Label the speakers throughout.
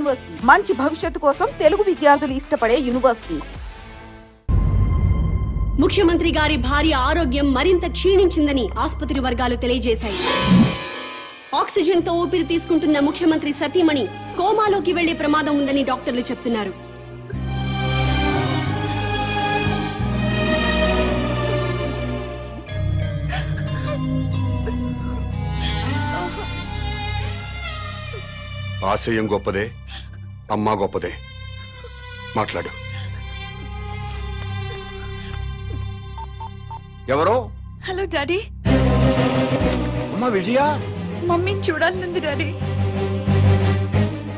Speaker 1: University మంచి భవిష్యత్తు కోసం తెలుగు విద్యార్థులు ఇష్టపడే యూనివర్సిటీ.
Speaker 2: ముఖ్యమంత్రి గారి భార్య ఆరోగ్యం మరింత క్షీణించిందని ఆసుపత్రి వర్గాలు తెలియజేశాయి. ఆక్సిజన్ తో ఊపిరి తీసుకుంటున్న ముఖ్యమంత్రి సతీమణి కోమాలోకి వెళ్లే ప్రమాదం ఉందని డాక్టర్లు చెప్తున్నారు.
Speaker 3: ఆశయం గొప్పదే, అమ్మా గొప్పదే. మాట్లాడు. ఎవరో?
Speaker 4: Hello daddy.
Speaker 3: అమ్మా విజయ.
Speaker 4: మమ్మీని చూడాలనుంది డాడీ.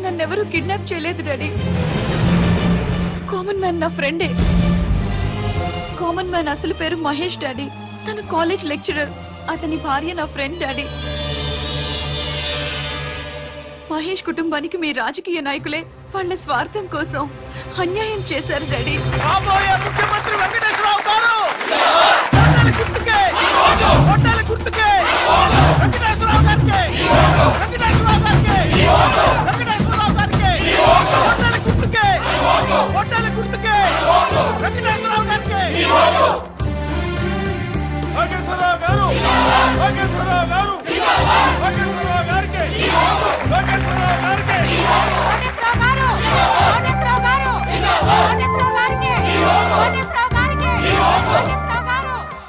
Speaker 4: నన్నెవరూ కిడ్నాప్ చేయలేదు డాడీ. కామన్ మ్యాన్ నా ఫ్రెండే. కామన్ మ్యాన్ అసలు పేరు మహేష్ డాడీ. తన కాలేజ్ లెక్చరర్. అతని భార్య నా ఫ్రెండ్ డాడీ. మహేష్ కుటుంబానికి మీ రాజకీయ నాయకులే వాళ్ళ స్వార్థం కోసం అన్యాయం చేశారు డాడీ.
Speaker 5: ముఖ్యమంత్రి వెంకటేశ్వరరావు గారు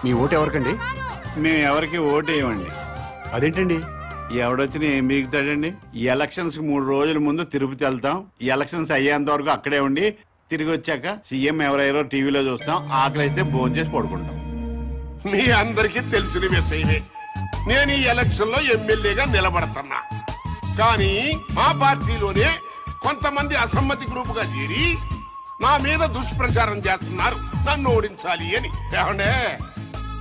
Speaker 3: మీ ఓటు ఎవరికండి?
Speaker 6: మేము ఎవరికి ఓటు వేయమండి.
Speaker 3: అదేంటండి?
Speaker 6: ఎవడొచ్చినా ఏం బీగుతాడండి? ఈ ఎలక్షన్స్ 3 రోజుల ముందు తిరుపతి వెళ్తాం. ఈ ఎలక్షన్స్ అయ్యేంత వరకు అక్కడే ఉండి తిరిగి వచ్చాక సీఎం ఎవరెవరో టీవీలో చూస్తాం. ఆకలిస్తే భోజనం చేసి పడుకుంటాం.
Speaker 7: మీ అందరికీ తెలిసిన విషయమే. నేను ఈ ఎలక్షన్ లో ఎమ్మెల్యేగా నిలబడుతున్నా. కానీ మా పార్టీలోనే కొంతమంది అసమ్మతి గ్రూపుగా చేరి నా మీద దుష్ప్రచారం చేస్తున్నారు, నన్ను ఓడించాలి అని. ఏమండే,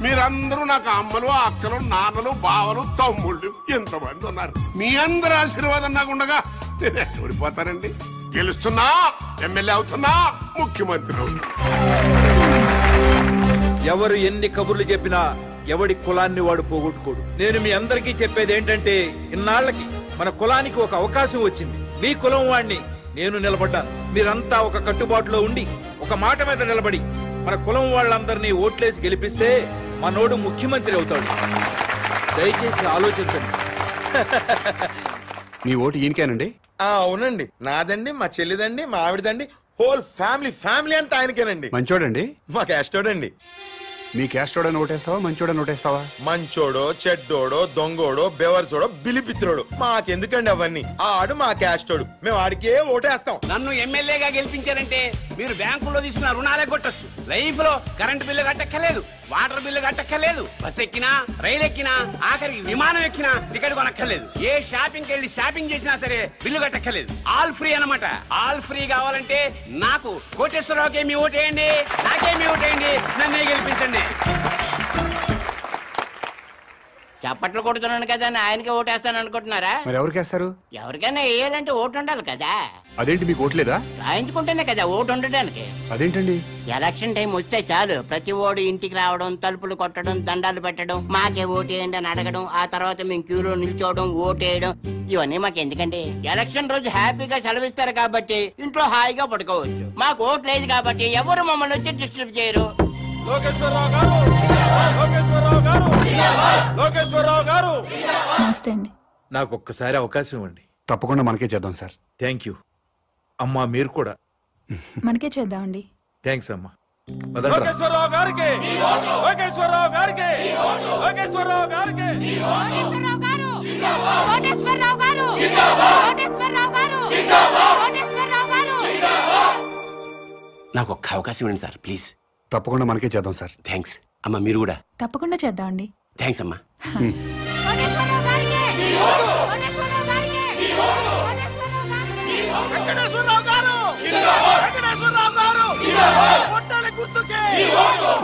Speaker 7: మీరందరూ నాకు అమ్మలు, అక్కలు, నాన్నలు, బావలు, తమ్ముళ్ళు ఎంతమంది ఉన్నారు. మీ అందరి ఆశీర్వాదం నాకు ఉండగా నేను ఓడిపోతానండి. గెలుస్తున్నా, ఎమ్మెల్యే అవుతున్నా, ముఖ్యమంత్రి అవుతున్నా.
Speaker 8: ఎవరు ఎన్ని కబుర్లు చెప్పినా ఎవడి కులాన్ని వాడు పోగొట్టుకోడు. నేను మీ అందరికీ చెప్పేది ఏంటంటే, ఇన్నాళ్లకి మన కులానికి ఒక అవకాశం వచ్చింది. మీ కులం వాడిని నేను నిలబడ్డాను. మీరంతా ఒక కట్టుబాటులో ఉండి ఒక మాట మీద నిలబడి మన కులం వాళ్ళందరినీ ఓట్లేసి గెలిపిస్తే మనోడు ముఖ్యమంత్రి అవుతాడు. దయచేసి ఆలోచించండి.
Speaker 3: మీ ఓటు ఈయనకేనండి?
Speaker 9: అవునండి, నాదండి, మా చెల్లిదండి, మా ఆవిడదండి, హోల్ ఫ్యామిలీ అంతా ఆయనకేనండి.
Speaker 3: మంచోడండి?
Speaker 9: మా క్యాస్టోడండి.
Speaker 3: మీ క్యాస్టోడని ఓటేస్తావా, మంచోడని ఓటేస్తావా?
Speaker 9: మంచోడో, చెడ్డోడో, దొంగోడో, బెవర్సోడో, బిలిపిత్రోడు మాకెందుకండి అవన్నీ? ఆడు మా క్యాస్టోడు, మేము ఆడికే ఓటేస్తాం.
Speaker 5: నన్ను ఎమ్మెల్యేగా గెలిపించారంటే మీరు బ్యాంకులో తీసుకున్న రుణాలే కొట్టచ్చు. లైఫ్ లో కరెంట్ బిల్లు కట్టక్కర్లేదు, వాటర్ బిల్లు కట్టక్కర్లేదు, బస్ ఎక్కినా, రైలు ఎక్కినా, ఆఖరికి విమానం ఎక్కినా టికెట్ కొనక్కర్లేదు. ఏ షాపింగ్ వెళ్ళి షాపింగ్ చేసినా సరే బిల్లు కట్టక్కర్లేదు. ఆల్ ఫ్రీ అన్నమాట. ఆల్ ఫ్రీ కావాలంటే నాకు కోటేశ్వరరావుకి మీ ఓటేయండి, నాకే మీ ఓటేయండి, నన్నే గెలిపించండి.
Speaker 10: చప్పట్లు కొడుతున్నాను కదా అని ఆయనకి ఓటేస్తాను అనుకుంటున్నారా?
Speaker 3: మరి ఎవరికేస్తారు?
Speaker 10: ఎవరికైనా వేయాలంటే ఓటు ఉండాలి కదా.
Speaker 3: అదేంటి, మీకు ఓట్లేదా?
Speaker 10: రాయించుకుంటేనే కదా ఓటు ఉండడానికి.
Speaker 3: అదేంటండి?
Speaker 10: ఎలక్షన్ టైం వస్తే చాలు ప్రతి ఓడు ఇంటికి రావడం, తలుపులు కొట్టడం, దండాలు పెట్టడం, మాకే ఓటేయండి అని అడగడం, ఆ తర్వాత మేము క్యూలో నిల్చోవడం, ఓటేయడం, ఇవన్నీ మాకు ఎందుకండి? ఎలక్షన్ రోజు హ్యాపీగా సెలవిస్తారు కాబట్టి ఇంట్లో హాయిగా పడుకోవచ్చు. మాకు ఓటు లేదు కాబట్టి ఎవరు మమ్మల్ని వచ్చి డిస్టర్బ్ చేయరు.
Speaker 8: నాకు ఒక్కసారి అవకాశం ఇవ్వండి.
Speaker 3: తప్పకుండా మనకే చేద్దాం సార్.
Speaker 8: థ్యాంక్ యూ అమ్మా. మీరు కూడా
Speaker 4: మనకే చేద్దామండి.
Speaker 8: థ్యాంక్స్ అమ్మా.
Speaker 5: నాకు ఒక్క అవకాశం ఇవ్వండి సార్, ప్లీజ్.
Speaker 3: తప్పకుండా మనకే చేద్దాం సార్.
Speaker 5: థ్యాంక్స్ అమ్మా. మీరు కూడా
Speaker 4: తప్పకుండా చేద్దామండి.
Speaker 5: థ్యాంక్స్ అమ్మా.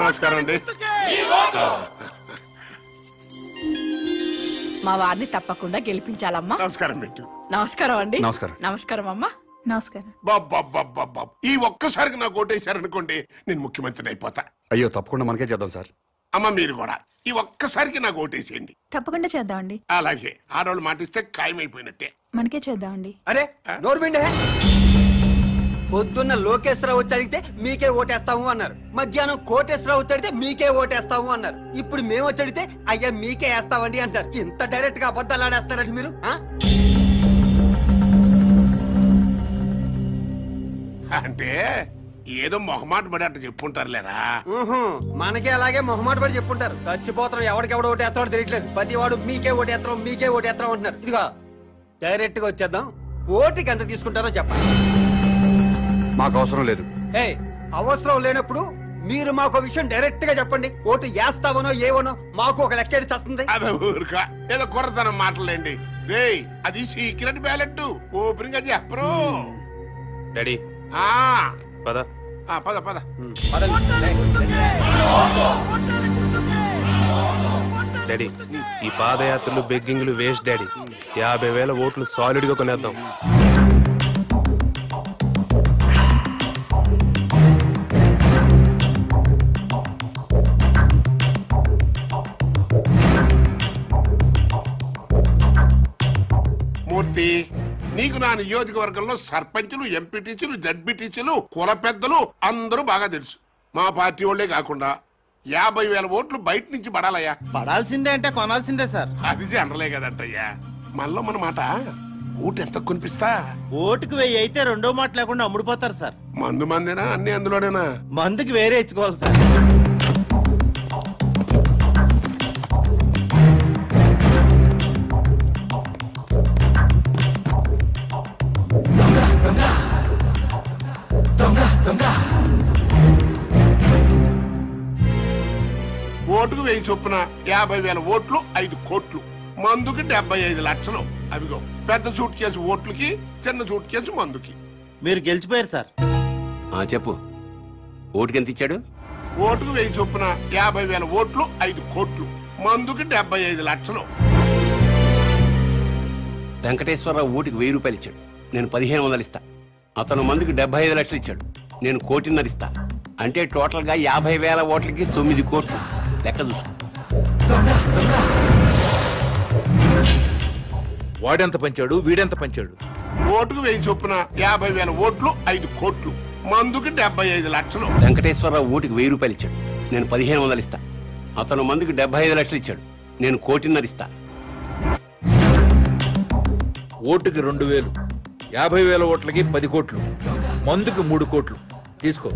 Speaker 7: నమస్కారం అండి.
Speaker 4: మా వారిని తప్పకుండా గెలిపించాలమ్మా.
Speaker 7: నమస్కారం పెట్టు.
Speaker 4: నమస్కారం అండి.
Speaker 3: నమస్కారం.
Speaker 4: నమస్కారం అమ్మా. నమస్కారం.
Speaker 7: ఈ ఒక్కసారికి నాకు ఓటేశారనుకోండి, నేను ముఖ్యమంత్రిని అయిపోతా.
Speaker 3: అయ్యో, తప్పకుండా మనకే చేద్దాం సార్.
Speaker 7: అమ్మ మీరు కూడా ఈ ఒక్కసారికి నాకు ఓటేసేయండి.
Speaker 4: తప్పకుండా చేద్దామండి.
Speaker 7: అలాగే ఆడవాళ్ళు మాటిస్తే ఖాయమైపోయినట్టే.
Speaker 4: మనకే చేద్దామండి.
Speaker 11: అరే నోర్మిండే, పొద్దున్న లోకేశ్వరరావు వచ్చి అడిగితే మీకే ఓటేస్తాము అన్నారు. మధ్యాహ్నం కోటేశ్వరరావు వచ్చి అడిగితే మీకే ఓటేస్తాము అన్నారు. ఇప్పుడు మేము వచ్చి అడిగితే అయ్యా మీకే వేస్తామండి అంటారు. ఇంత డైరెక్ట్ గా అబద్ధాలు ఆడేస్తారండి మీరు.
Speaker 7: అంటే ఏదో మొహమాట పడి అట్ట చెప్పుంటారులేరా.
Speaker 11: మనకే అలాగే మొహమాట పడి చెప్పుంటారు. చచ్చిపోతాం, ఎవడికెవడు ఓటేస్తాడో తెలియట్లేదు. ప్రతి వాడు మీకే ఓటేస్తాం మీకే ఓటేస్తాం అంటున్నారు. ఇదిగో డైరెక్ట్ గా వచ్చేద్దాం. ఓటుకి ఎంత తీసుకుంటారో చెప్పండి.
Speaker 3: మాకు అవసరం లేదు.
Speaker 11: అవసరం లేనప్పుడు మీరు మాకు విషయం డైరెక్ట్ గా చెప్పండి. ఓటు వేస్తావనో ఏవనో మాకు ఒక లెక్క వస్తుంది.
Speaker 7: అదే ఊరుకా ఏదో కుర్రతనం మాటలేండి. రేయ్ అది సీక్రెట్ బ్యాలెట్, ఓపెనింగ్ గా చెప్పరు.
Speaker 12: డాడీ పద
Speaker 7: పద పద.
Speaker 12: డాడీ ఈ పాదయాత్రలు బెగ్గింగ్లు వేస్ట్ డాడీ. 50,000 ఓట్లు సాలిడ్ గా కొనేద్దాం.
Speaker 7: మూర్తి, నీకు నా నియోజకవర్గంలో సర్పంచులు, ఎంపీటీసీలు, జడ్పీటీసీలు, కుల పెద్దలు అందరూ బాగా తెలుసు. మా పార్టీ వాళ్ళే కాకుండా 50,000 ఓట్లు బయట నుంచి పడాలయ్యా.
Speaker 13: పడాల్సిందే అంటే కొనాల్సిందే సార్.
Speaker 7: అది జనరలే కదంటయ్యా. మనలో మన మాట ఓటు ఎంత కొనిపిస్తా?
Speaker 13: ఓటుకు 1000 అయితే రెండో మాట లేకుండా అమ్ముడుపోతారు సార్.
Speaker 7: మందు మందేనా అన్ని అందులోనేనా?
Speaker 13: మందుకి వేరే ఇచ్చుకోవాలి సార్.
Speaker 7: ఓటుకు 1000 చొప్పున 50,000 ఓట్లు 5 కోట్లు. మందుకి 75 లక్షలు. అవిగో పెద్ద సూట్ కేసు ఓట్లకి, చిన్న సూట్ కేసు మందుకి.
Speaker 13: మీరు గెలిచిపోయారు సార్.
Speaker 5: చెప్పు, ఓటుకి ఎంత ఇచ్చాడు?
Speaker 7: ఓటుకు 1000 చొప్పున 50,000 ఓట్లు 5 కోట్లు. మందుకి 75 లక్షలు.
Speaker 5: వెంకటేశ్వరరావు ఓటుకి 1000 రూపాయలు ఇచ్చాడు, నేను 1500 ఇస్తా. అతను మందుకి 75 లక్షలు ఇచ్చాడు, నేను 1,50,000 ఇస్తా. అంటే టోటల్ గా 50,000 ఓట్లకి 9 కోట్లు. లెక్క చూసుకో.
Speaker 8: వాడెంత పంచాడు, వీడెంత పంచాడు?
Speaker 7: ఓటుకు 1000 చొప్పున 50,000 ఓట్లు 5 కోట్లు. మందుకి 75 లక్షలు.
Speaker 5: వెంకటేశ్వరరావు ఓటుకి 1000 రూపాయలు ఇచ్చాడు, నేను 1500 ఇస్తా. అతను మందుకి 75 లక్షలు ఇచ్చాడు, నేను 1,50,000 ఇస్తా.
Speaker 8: ఓటుకి 2,000, 50,000 ఓట్లకి 10 కోట్లు, మందుకి 3 కోట్లు. తీసుకో.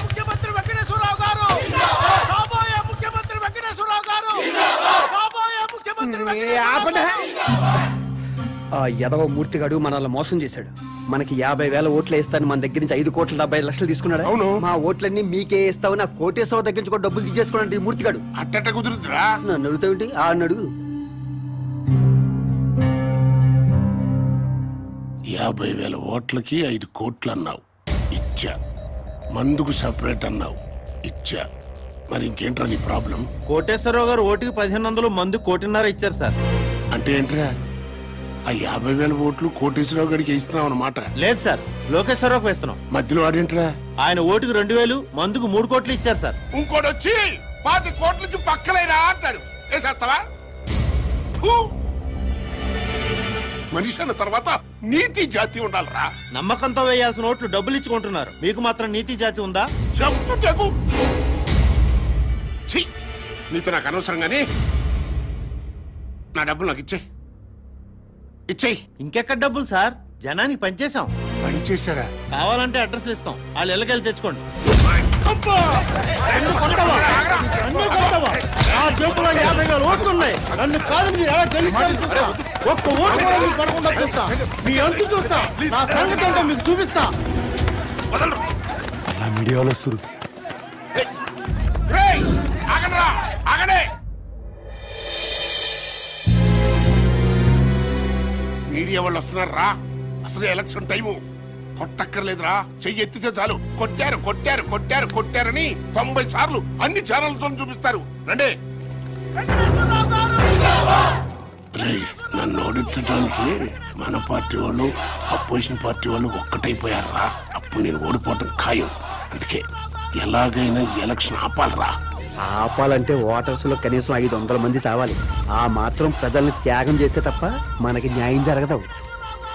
Speaker 14: ముఖ్యమంత్రి వెంకటేశ్వరరావు గారు, కాబోయే ముఖ్యమంత్రి వెంకటేశ్వరరావు గారు, కాబోయే ముఖ్యమంత్రి.
Speaker 11: ఆ యదవ మూర్తిగాడు మనల్ని మోసం చేశాడు. మనకి 50,000 ఓట్లు వేస్తాను మన దగ్గర నుంచి 5,75,00,000 తీసుకున్నాడు.
Speaker 7: అవును,
Speaker 11: మా ఓట్లన్నీ మీకే వేస్తావు. నా కోటేశ్వరరావు దగ్గర నుంచి కూడా డబ్బులు తీసేసుకున్నాడు ఈ మూర్తిగాడు.
Speaker 7: అట్టట కుదురుతురా?
Speaker 11: నన్ను అడుగుతావేంటి? ఆ అడుగు.
Speaker 7: 50,000 ఓట్లకి 5 కోట్లు అన్నావు, ఇచ్చా. మందుకు సెపరేట్ అన్నావు, ఇచ్చా. మరి ఇంకేంట్రా నీ ప్రాబ్లం?
Speaker 13: కోటేశ్వరరావు గారు ఓటుకి 1,500, మందు 1,50,000 ఇచ్చారు సార్.
Speaker 7: అంటే ఏంట్రా? ఆ 50,000 ఓట్లు కోటేశ్వరరావు గారికి ఇస్తున్నావు అన్నమాట?
Speaker 13: లేదు సార్, లోకేశ్వరరావుకి వేస్తున్నాం.
Speaker 7: మధ్యలో ఆడేంట్రా?
Speaker 13: ఆయన ఓటుకి 2,000, మందుకు 3 కోట్లు ఇచ్చారు సార్.
Speaker 7: ఇంకోటి వచ్చి 10 కోట్ల నుంచి పక్కలేనా అంటాడు. వేసేస్తావా? మనిషి అన్న తర్వాత నీతి జాతి ఉండాలరా.
Speaker 13: నమ్మకంతో వేయాల్సిన ఓట్లు డబ్బులు ఇచ్చుకుంటున్నారు, మీకు మాత్రం నీతి జాతి ఉందా?
Speaker 7: చెప్పు తెగు. నీతో నాకు అనవసరంగానే నా డబ్బులు నాకు ఇచ్చేయి.
Speaker 13: ఇంకెక్కడ డబ్బులు సార్? జనానికి పనిచేసాం.
Speaker 7: పనిచేశారా?
Speaker 13: కావాలంటే అడ్రస్లు ఇస్తాం, వాళ్ళు ఎల్లకెళ్ళి తెచ్చుకోండి.
Speaker 14: నన్ను కాదు మీరు ఎలా గెలిచారు? ఒక్క ఓటు కూడా మీకు పడకుండా చూస్తా. మీ అంతు చూస్తా, నా సంగతి ఏంటో మీకు చూపిస్తా.
Speaker 3: అలా మీడియాలో సురు.
Speaker 7: మీడియా వాళ్ళు వస్తున్నారా? అసలు ఎలక్షన్ టైము. కొట్టక్కర్లేదురా, చెయ్యి ఎత్తితే చాలు కొట్టారు కొట్టారు కొట్టారు కొట్టారని 90 సార్లు అన్ని ఛానల్తో చూపిస్తారు. రండి. నన్ను ఓడించడానికి మన పార్టీ వాళ్ళు అపోజిషన్ పార్టీ వాళ్ళు ఒక్కటైపోయారా? అప్పుడు నేను ఓడిపోవటం ఖాయం. అందుకే ఎలాగైనా ఎలక్షన్ ఆపాలరా.
Speaker 11: ఆపాలంటే ఓటర్స్ లో కనీసం 500 మంది చావాలి. ఆ మాత్రం ప్రజల్ని త్యాగం చేస్తే తప్ప మనకి న్యాయం జరగదు.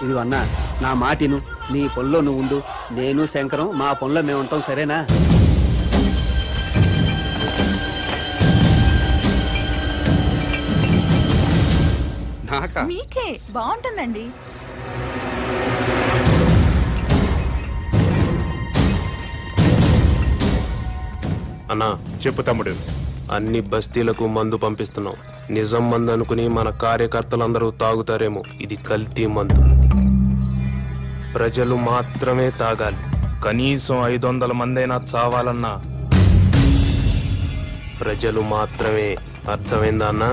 Speaker 11: ఇది అన్నా, నా మాటిను, నీ పనిలో నువ్వు ఉండు, నేను శంకరం మా పనిలో మేము ఉంటాం, సరేనా?
Speaker 4: మీకే బాగుంటుందండి.
Speaker 12: అన్నా చెప్పు తమ్ముడు. అన్ని బస్తీలకు మందు పంపిస్తున్నాం. నిజం మందు అనుకుని మన కార్యకర్తలందరూ తాగుతారేమో. ఇది కల్తీ మందు. ప్రజలు మాత్రమే తాగాలి. కనీసం 500 మందైనా చావాలన్నా ప్రజలు మాత్రమే. అర్థమైందా అన్నా?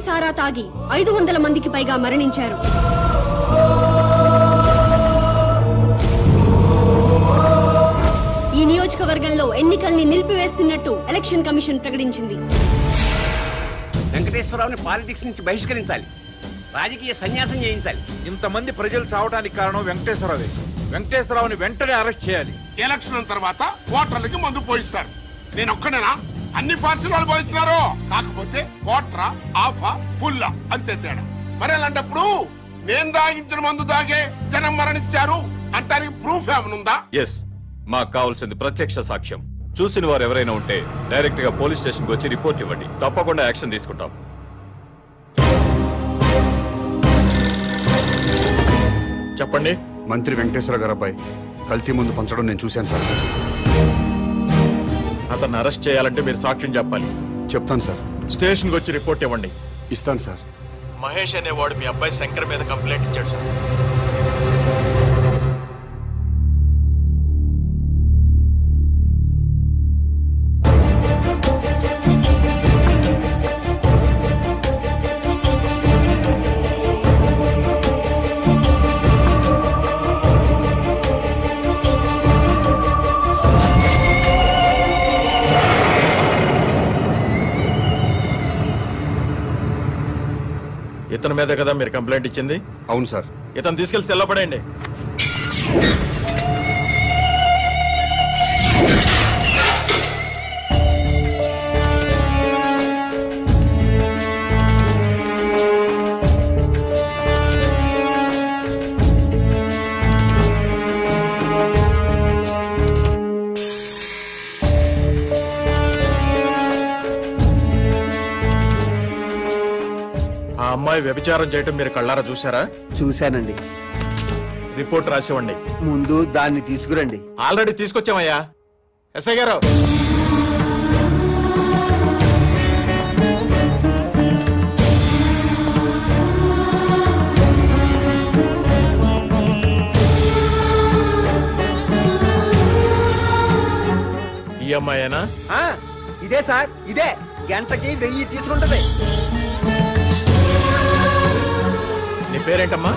Speaker 2: సారా తాగి 500 మందికి పైగా మరణించారు. ఈ నియోజకవర్గంలో ఎన్నికల్ని నిలిపివేస్తున్నట్టు ఎలక్షన్ కమిషన్ ప్రకటించింది.
Speaker 5: వెంకటేశ్వరరావుని పాలిటిక్స్ నుంచి బహిష్కరించాలి. రాజకీయ సన్యాసం చేయించాలి.
Speaker 8: ఇంతమంది ప్రజలు చావడానికి కారణం వెంకటేశ్వరరావే. వెంకటేశ్వరరావుని వెంటనే అరెస్ట్ చేయాలి.
Speaker 7: ఎలక్షన్ తర్వాత ఓటర్లకి మందు పోయిస్తారు. నేను ఒక్కనేనా? అన్ని పార్టీలు వాళ్ళు పోయిస్తున్నారు. కాకపోతే కోట్రా, ఆఫా, ఫుల్లా అంతే తేడా. మరి అలాంటప్పుడు నేను తాగించిన మందు తాగే జనం మరణించారు అంటానికి ప్రూఫ్ ఏమనుందా?
Speaker 15: ఎస్, మాకు కావాల్సింది ప్రత్యక్ష సాక్ష్యం. చూసిన వారు ఎవరైనా ఉంటే డైరెక్ట్ గా పోలీస్ స్టేషన్ కు వచ్చి రిపోర్ట్ ఇవ్వండి. తప్పకుండా యాక్షన్ తీసుకుంటాం.
Speaker 3: చెప్పండి. మంత్రి వెంకటేశ్వర గారు అబ్బాయి కల్తీ ముందు పంచడం నేను చూశాను సార్.
Speaker 15: అతన్ని అరెస్ట్ చేయాలంటే మీరు సాక్ష్యం చెప్పాలి.
Speaker 3: చెప్తాను సార్.
Speaker 15: స్టేషన్కి వచ్చి రిపోర్ట్ ఇవ్వండి.
Speaker 3: ఇస్తాను సార్.
Speaker 15: మహేష్ అనేవాడు మీ అబ్బాయి శంకర్ మీద కంప్లైంట్ ఇచ్చాడు సార్. ఇతని మీద కదా మీరు కంప్లైంట్ ఇచ్చింది?
Speaker 3: అవును సార్.
Speaker 15: ఇతను తీసుకెళ్లి సెల్లో పడేయండి. ఆ అమ్మాయి వ్యభిచారం చేయటం మీరు కళ్ళారా చూసారా?
Speaker 11: చూశానండి.
Speaker 15: రిపోర్ట్ రాసివ్వండి.
Speaker 11: ముందు దాన్ని తీసుకురండి.
Speaker 15: ఆల్రెడీ తీసుకొచ్చామయ్యా. ఎస్ఐ గారు, ఈ అమ్మాయేనా?
Speaker 11: ఇదే సార్, ఇదే. గంటకి 1000 తీసుకుంటది.
Speaker 15: నీ పేరేంటమ్మా?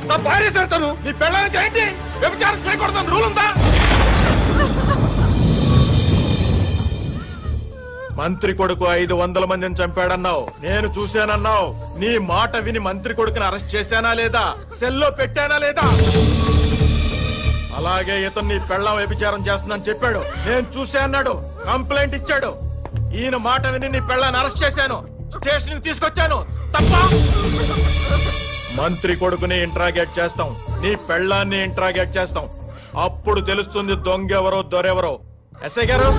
Speaker 8: నా భార్య సార్, తను నీ పెళ్ళానికి ఏంటి వ్యభిచారం
Speaker 9: మంత్రి కొడుకు 500 మందిని చంపాడన్నావు, నేను చూశానన్నావు. నీ మాట విని మంత్రి కొడుకుని అరెస్ట్ చేశానా లేదా, సెల్లో పెట్టానా లేదా? అలాగే ఇతను నీ పెళ్ళాం వ్యభిచారం చేస్తుందని చెప్పాడు, నేను చూసా అన్నాడు, కంప్లైంట్ ఇచ్చాడు. ఈయన మాట విని నీ పెళ్ళాన్ని అరెస్ట్ చేశాను, స్టేషన్ కి తీసుకొచ్చాను. తప్ప? మంత్రి కొడుకుని ఇంట్రాగేట్ చేస్తాం, నీ పెళ్ళాన్ని ఇంట్రాగేట్ చేస్తాం. అప్పుడు తెలుస్తుంది దొంగెవరో దొరెవరో. ఎస్ఐ గారు,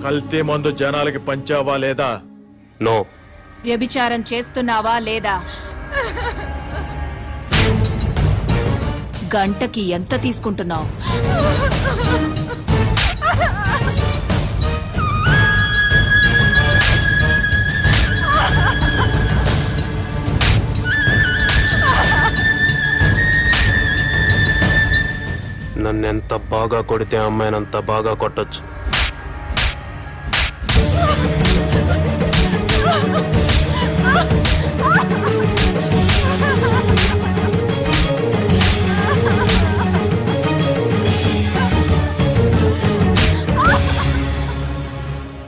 Speaker 9: కల్తీ మందు జనాలకి పంచావా లేదా?
Speaker 12: నో.
Speaker 4: వ్యభిచారం చేస్తున్నావా లేదా? గంటకి ఎంత తీసుకుంటున్నావు?
Speaker 12: నన్నెంత బాగా కొడితే అమ్మాయినంత బాగా కొట్టొచ్చు.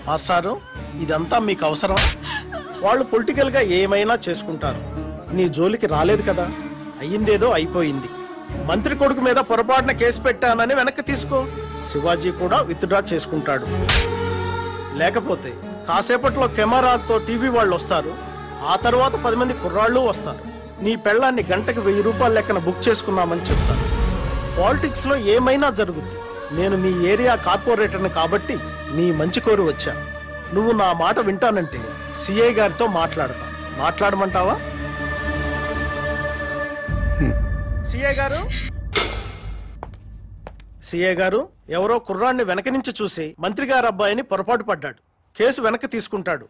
Speaker 14: మాస్టారు, ఇదంతా మీకు అవసరం? వాళ్ళు పొలిటికల్ గా ఏమైనా చేసుకుంటారు, నీ జోలికి రాలేదు కదా. అయ్యిందేదో అయిపోయింది. మంత్రి కొడుకు మీద పొరపాటున కేసు పెట్టానని వెనక్కి తీసుకో. శివాజీ కూడా విత్డ్రా చేసుకుంటాడు. లేకపోతే కాసేపట్లో కెమెరాతో టీవీ వాళ్ళు వస్తారు, ఆ తర్వాత 10 మంది కుర్రాళ్ళు వస్తారు. నీ పెళ్ళాన్ని గంటకు 1000 రూపాయల లెక్కన బుక్ చేసుకున్నామని చెప్తారు. పాలిటిక్స్ లో ఏమైనా జరుగుద్ది. నేను మీ ఏరియా కార్పొరేటర్ని కాబట్టి నీ మంచి కోరి వచ్చా. నువ్వు నా మాట వింటానంటే సిఐ గారితో మాట్లాడతా. మాట్లాడమంటావా? సిఐ గారు, ఎవరో కుర్రాన్ని వెనక నుంచి చూసి మంత్రి గారి అబ్బాయిని పొరపాటు పడ్డాడు, కేసు వెనక్కి తీసుకుంటాడు.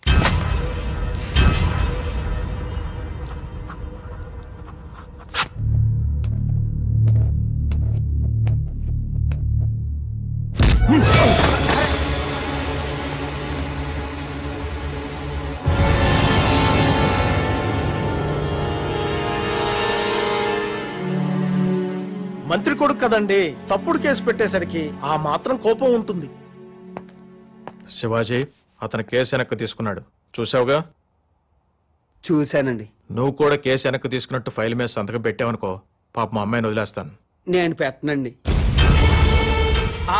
Speaker 14: మంత్రి కొడుకు కదండి, తప్పుడు కేసు పెట్టేసరికి ఆ మాత్రం కోపం ఉంటుంది.
Speaker 9: శివాజీ, అతను కేసు వెనక్కి తీసుకున్నాడు, చూసావుగా?
Speaker 11: చూశానండి.
Speaker 9: నువ్వు కూడా కేసు వెనక్కి తీసుకున్నట్టు ఫైల్ మీద సంతకం పెట్టావనుకో, పాప మా అమ్మాయిని వదిలేస్తాను.
Speaker 11: నేను పెట్టనండి.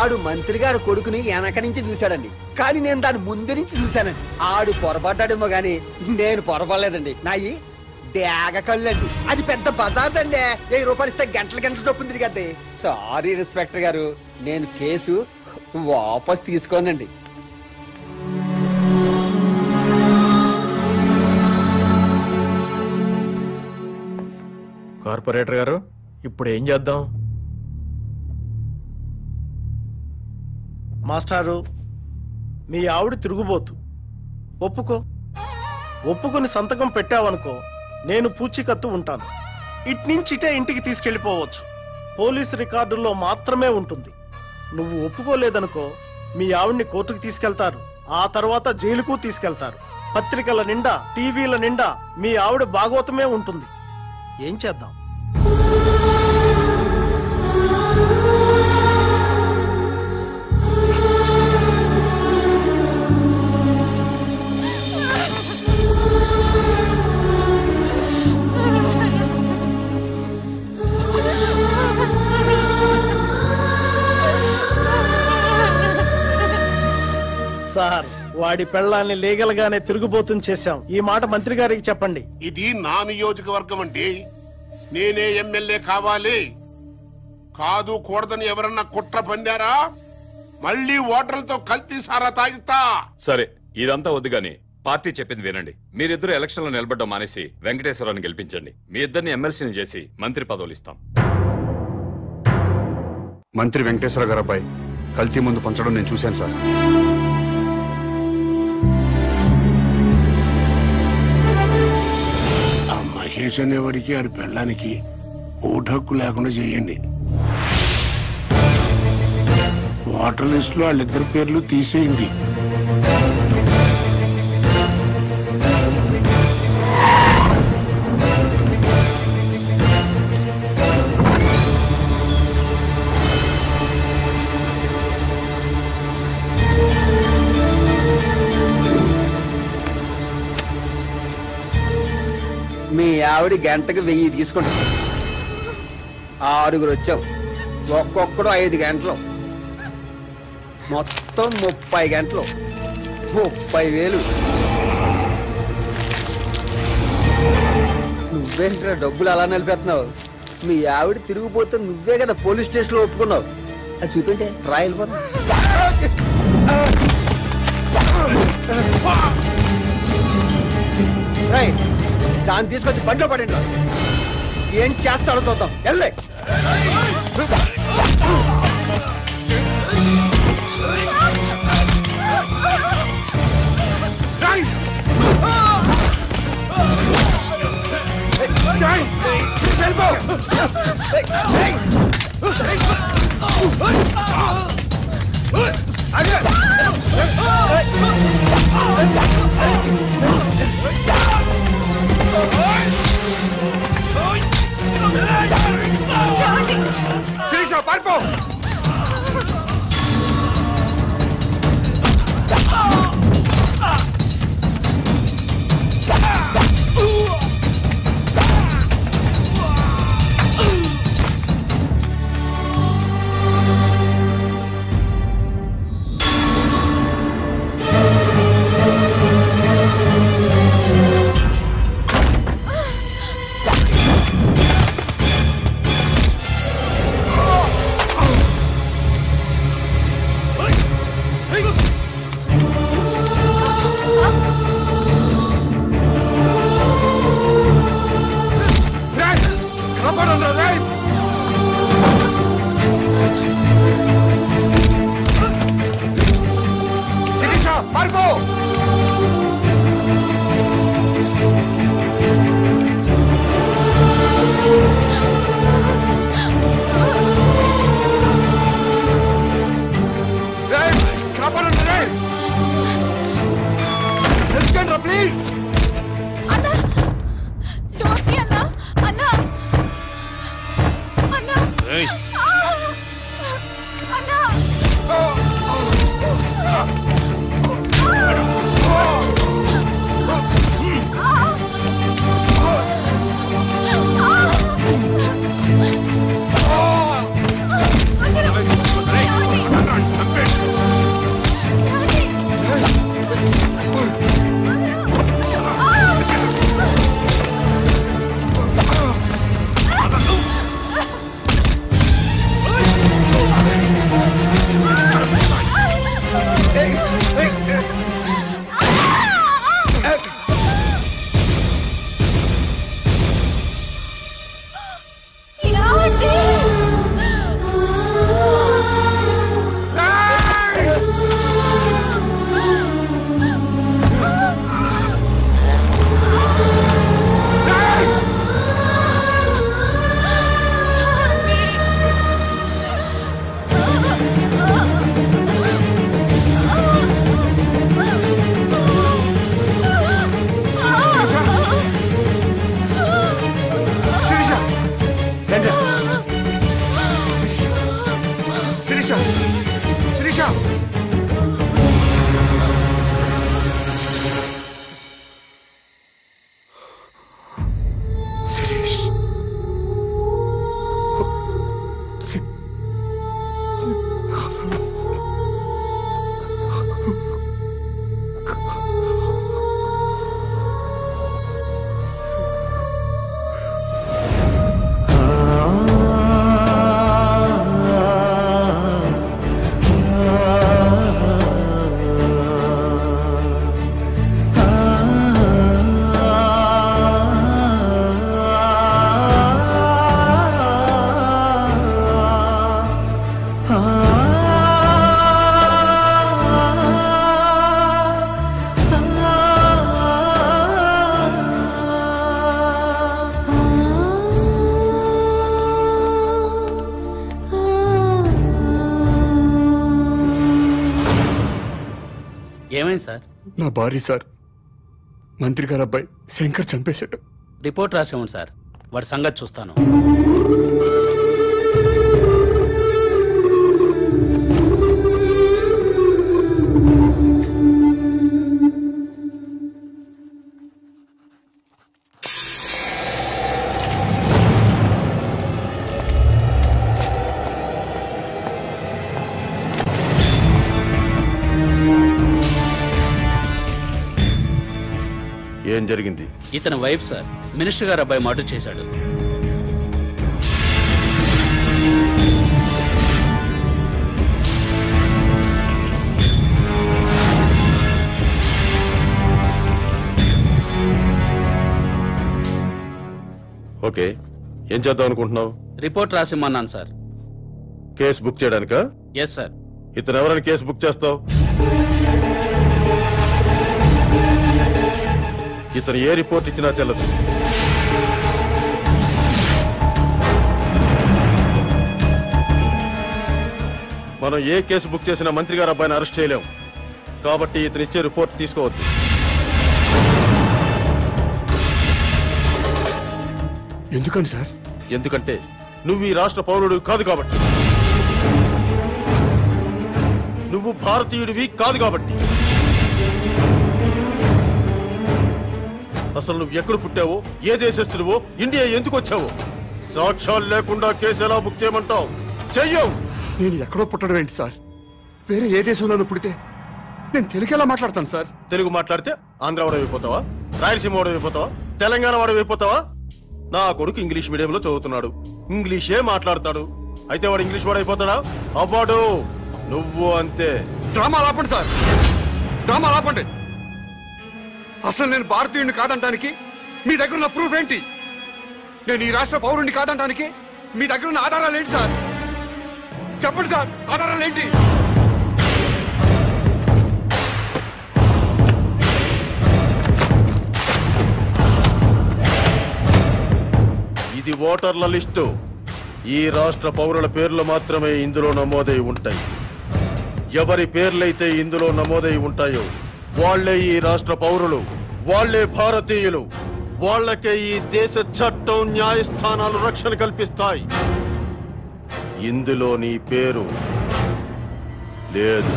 Speaker 11: ఆడు మంత్రి గారు కొడుకుని వెనక నుంచి చూశాడండి, కానీ నేను దాని ముందు నుంచి చూశానండి. ఆడు పొరపడ్డాడేమో గాని నేను పొరపడలేదండి. నాయి డేగ కళ్ళండి. అది పెద్ద బజార్దండి. 1000 రూపాయలు ఇస్తే గంటల చొప్పున తిరిగద్ది. సారీ ఇన్స్పెక్టర్ గారు, నేను కేసు వాపస్ తీసుకోనండి.
Speaker 9: కార్పొరేటర్ గారు, ఇప్పుడు ఏం చేద్దాం?
Speaker 14: మాస్టారు, మీ ఆవిడ తిరుగుబోతు. ఒప్పుకొని సంతకం పెట్టావనుకో, నేను పూచీకత్తు ఉంటాను. ఇట్నుంచిటే ఇంటికి తీసుకెళ్లిపోవచ్చు. పోలీసు రికార్డుల్లో మాత్రమే ఉంటుంది. నువ్వు ఒప్పుకోలేదనుకో, మీ ఆవిడ్ని కోర్టుకు తీసుకెళ్తారు, ఆ తర్వాత జైలుకు తీసుకెళ్తారు. పత్రికల నిండా, టీవీల నిండా మీ ఆవిడ భాగవతమే ఉంటుంది. ఏం చేద్దాం? సార్, వాడి పెళ్ళాన్ని లీగల్ గానే తిరుగుబోతుని చేశాం. ఈ మాట మంత్రి గారికి చెప్పండి.
Speaker 7: ఇది నా నియోజకవర్గం అండి. నేనే ఎమ్మెల్యే కావాలి. కాదు కూడదని ఎవరన్నా కుట్ర పన్నారా, మళ్ళీ ఓటర్లతో కల్తీ సారా తాగిస్తా.
Speaker 15: సరే, ఇదంతా వద్దు గాని పార్టీ చెప్పింది వినండి. మీరిద్దరు ఎలక్షన్ లో నిలబడ్డం మానేసి వెంకటేశ్వరరావుని గెలిపించండి. మీ ఇద్దరిని ఎమ్మెల్సీని చేసి మంత్రి పదవులు ఇస్తాం.
Speaker 3: మంత్రి వెంకటేశ్వర గారు అబ్బాయి కల్తీ ముందు పంచడం నేను చూశాను సార్.
Speaker 7: మహేష్ అనేవాడికి ఆడి పెళ్ళానికి ఓటు హక్కు లేకుండా చేయండి. ఓటర్ లిస్ట్ లో వాళ్ళిద్దరి పేర్లు తీసేయండి.
Speaker 11: ఆవిడ గంటకు 1000 తీసుకుంటుంది. 6 వచ్చావు, ఒక్కొక్కడు 5 గంటలు, మొత్తం 30 గంటలు, 30,000. నువ్వేంట్రా డబ్బులు అలా నిలిపేస్తున్నావు? మీ ఆవిడ తిరిగిపోతే నువ్వే కదా పోలీస్ స్టేషన్లో ఒప్పుకున్నావు. అది చూపింటే రాయల్ పని. దాన్ని తీసుకొచ్చి బండిలో పడండి. ఏం చేస్తాడో చూద్దాం. వెళ్ళే
Speaker 8: శిరీష పారిపో. ప్లీజ్
Speaker 4: అన్నా డోంట్ అన్నా అన్నా అన్నా అన్నా
Speaker 16: ఏమైంది సార్?
Speaker 3: నా భార్య సార్, మంత్రి గారు అబ్బాయి శంకర్ చంపేశాడు.
Speaker 16: రిపోర్ట్ రాసేవండి సార్, వాడి సంగతి చూస్తాను.
Speaker 17: ఏం జరిగింది?
Speaker 16: ఇతని వైఫ్ సార్, మినిస్టర్ గారు అబ్బాయి మర్డర్ చేశాడు.
Speaker 17: ఓకే, ఏం చేద్దాం అనుకుంటున్నావు?
Speaker 16: రిపోర్ట్ రాసిమ్మన్నాను సార్.
Speaker 17: కేసు బుక్ చేయడానికా?
Speaker 16: Yes sir.
Speaker 17: ఇతను ఎవరైనా కేసు బుక్ చేస్తావు? ఇతను ఏ రిపోర్ట్ ఇచ్చినా చెల్లదు. మనం ఏ కేసు బుక్ చేసినా మంత్రి గారు అబ్బాయిని అరెస్ట్ చేయలేం. కాబట్టి ఇతను ఇచ్చే రిపోర్ట్ తీసుకోవద్దు.
Speaker 3: ఎందుకని సార్?
Speaker 17: ఎందుకంటే నువ్వు ఈ రాష్ట్ర పౌరుడు కాదు కాబట్టి. నువ్వు భారతీయుడివి కాదు కాబట్టి. అసలు నువ్వు ఎక్కడ పుట్టావో, ఏ దేశస్తుడివో, ఇండియా ఎందుకు వచ్చావో సాక్ష్యాలు లేకుండా కేసు ఎలా బుక్ చేయమంటావు? చెయ్యవు.
Speaker 3: నేను ఎక్కడో పుట్టడం ఏంటి సార్? వేరే ఏ దేశంలోనూ పుడితే నేను తెలుగు ఎలా మాట్లాడతాను సార్?
Speaker 17: తెలుగు మాట్లాడితే ఆంధ్ర వాడు అయిపోతావా? రాయలసీమ వాడు అయిపోతావా? తెలంగాణ వాడు అయిపోతావా? నా కొడుకు ఇంగ్లీష్ మీడియంలో చదువుతున్నాడు, ఇంగ్లీషే మాట్లాడతాడు. అయితే వాడు ఇంగ్లీష్ వాడు అయిపోతాడా? అవ్వడు. నువ్వు అంతే.
Speaker 3: డ్రామా ఆపండి సార్, డ్రామా ఆపండి. అసలు నేను భారతీయుడిని కాదంటానికి మీ దగ్గర ఉన్న ప్రూఫ్ ఏంటి? నేను ఈ రాష్ట్ర పౌరుడిని కాదంటానికి మీ దగ్గర ఉన్న ఆధారాలు ఏంటి సార్? చెప్పండి సార్, ఆధారాలు ఏంటి?
Speaker 17: ఇది ఓటర్ల లిస్టు. ఈ రాష్ట్ర పౌరుల పేర్లు మాత్రమే ఇందులో నమోదై ఉంటాయి. ఎవరి పేర్లైతే ఇందులో నమోదై ఉంటాయో వాళ్లే ఈ రాష్ట్ర పౌరులు, వాళ్లే భారతీయులు. వాళ్లకే ఈ దేశ చట్టం, న్యాయస్థానాలు రక్షణ కల్పిస్తాయి. ఇందులో నీ పేరు లేదు.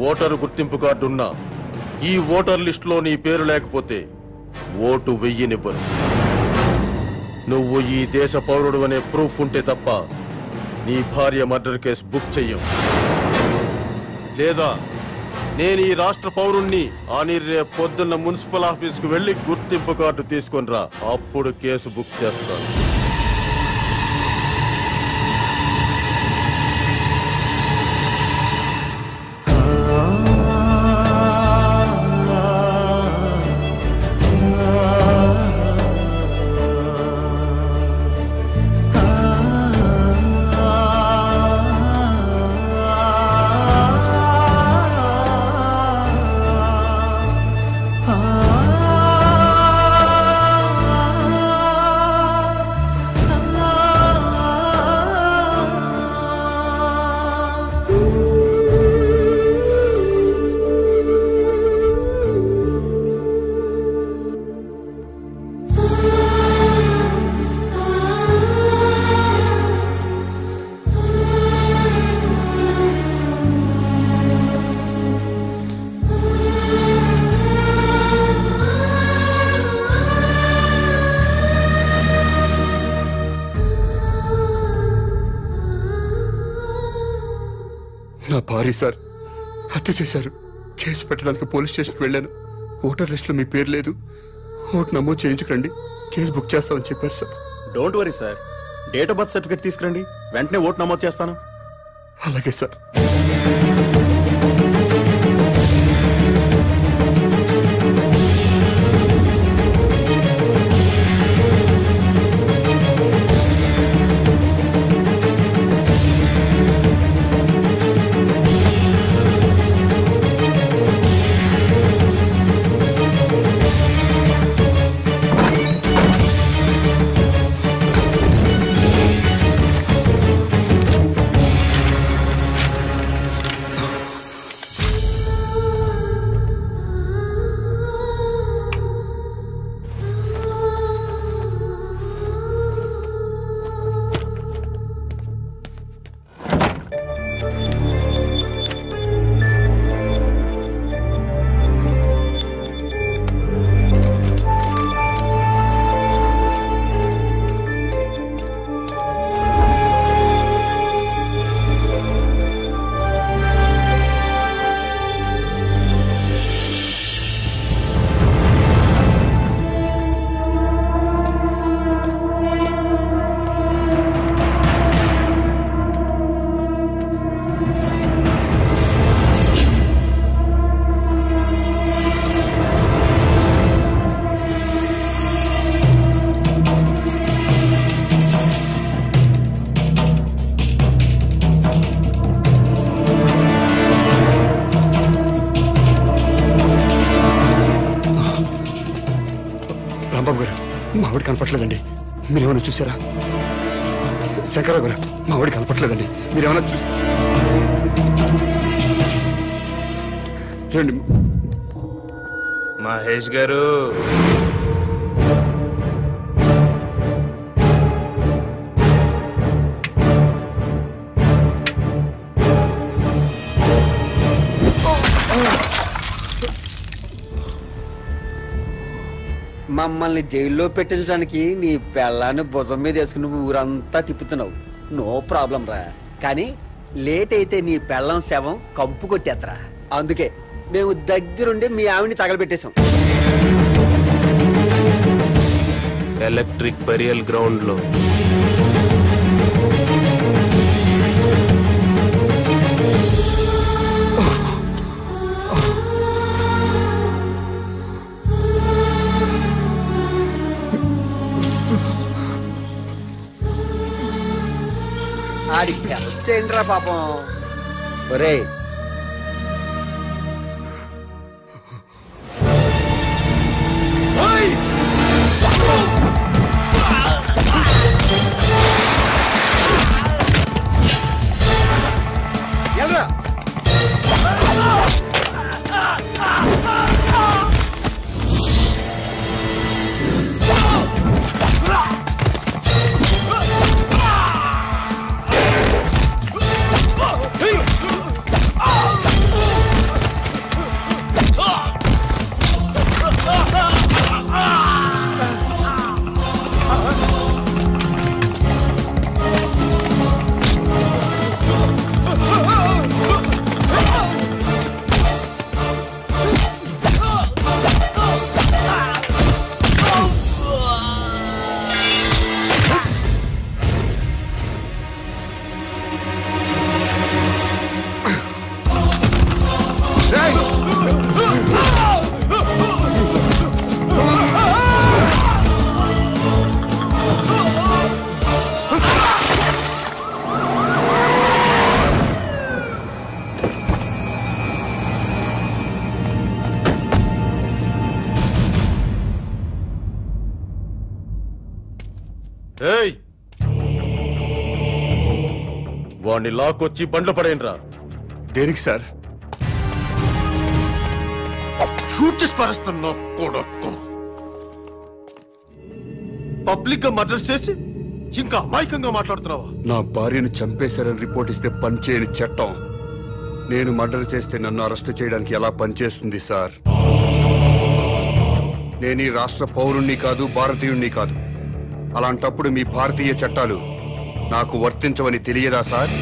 Speaker 17: ఓటరు గుర్తింపు కార్డు ఉన్నా ఈ ఓటర్ లిస్టులో నీ పేరు లేకపోతే ఓటు వెయ్యనివ్వరు. నువ్వు ఈ దేశ పౌరుడు అనే ప్రూఫ్ ఉంటే తప్ప నీ భార్య మర్డర్ కేసు బుక్ చెయ్యం. లేదా నేను ఈ రాష్ట్ర పౌరుణ్ణి అని రేపు పొద్దున్న మున్సిపల్ ఆఫీస్కు వెళ్లి గుర్తింపు కార్డు తీసుకొని రా, అప్పుడు కేసు బుక్ చేస్తాను.
Speaker 3: నా భార్య సార్ హత్య చేశారు. కేసు పెట్టడానికి పోలీస్ స్టేషన్కి వెళ్ళాను. ఓటర్ లిస్టులో మీ పేరు లేదు, ఓటు నమోదు చేయించుకురండి, కేసు బుక్ చేస్తామని చెప్పారు sir.
Speaker 18: Don't worry sir, date of birth certificate తీసుకురండి, వెంటనే ఓటు నమోదు చేస్తాను.
Speaker 3: అలాగే సార్. మా ఆవిడ కనపట్లేదండి, మీరేమైనా చూసారా? శంకరరావు గారు, మా ఆవిడ కనపట్లేదండి, మీరేమైనా చూసి
Speaker 12: మహేష్ గారు,
Speaker 11: మమ్మల్ని జైల్లో పెట్టించడానికి నీ పెళ్ళాన్ని భుజం మీద వేసుకుని ఊరంతా తిప్పుతున్నావు, నో ప్రాబ్లం రా. కానీ లేట్ అయితే నీ పెళ్ళం శవం కంపు కొట్టేత్తరా. అందుకే మేము దగ్గరుండి మీ ఆవిని తగలబెట్టేశాం.
Speaker 12: ఎలక్ట్రిక్ బరియల్ గ్రౌండ్ లో
Speaker 11: ఆడికి హెల్ప్ చేయండి రా పాపం. ఒరే ఎల్రా.
Speaker 17: వాణ్ణి లాక్కొచ్చి బండ్లు పడేయండి రా.
Speaker 3: దేనికి సార్?
Speaker 17: షూట్ చేసి పరుస్తున్నా కొడుకు. పబ్లిక్ గా మర్డర్ చేసి ఇంకా అమాయకంగా మాట్లాడుతున్నావా?
Speaker 3: నా భార్యను చంపేశారని రిపోర్ట్ ఇస్తే పనిచేయని చట్టం నేను మర్డర్ చేస్తే నన్ను అరెస్ట్ చేయడానికి ఎలా పనిచేస్తుంది సార్? నేను ఈ రాష్ట్ర పౌరుణ్ణి కాదు, భారతీయుణ్ణి కాదు. అలాంటప్పుడు మీ భారతీయ చట్టాలు నాకు వర్తించవని తెలియదా సార్?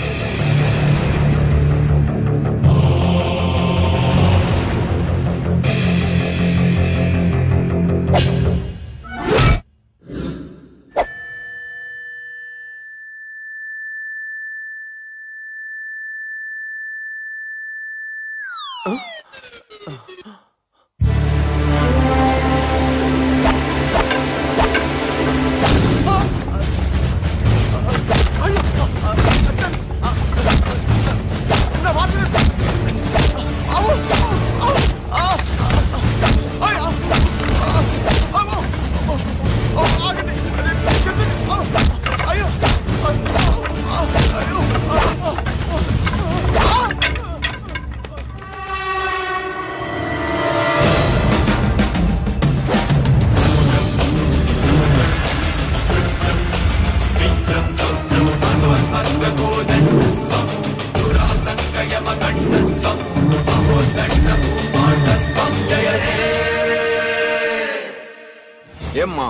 Speaker 9: ఏమ్మా,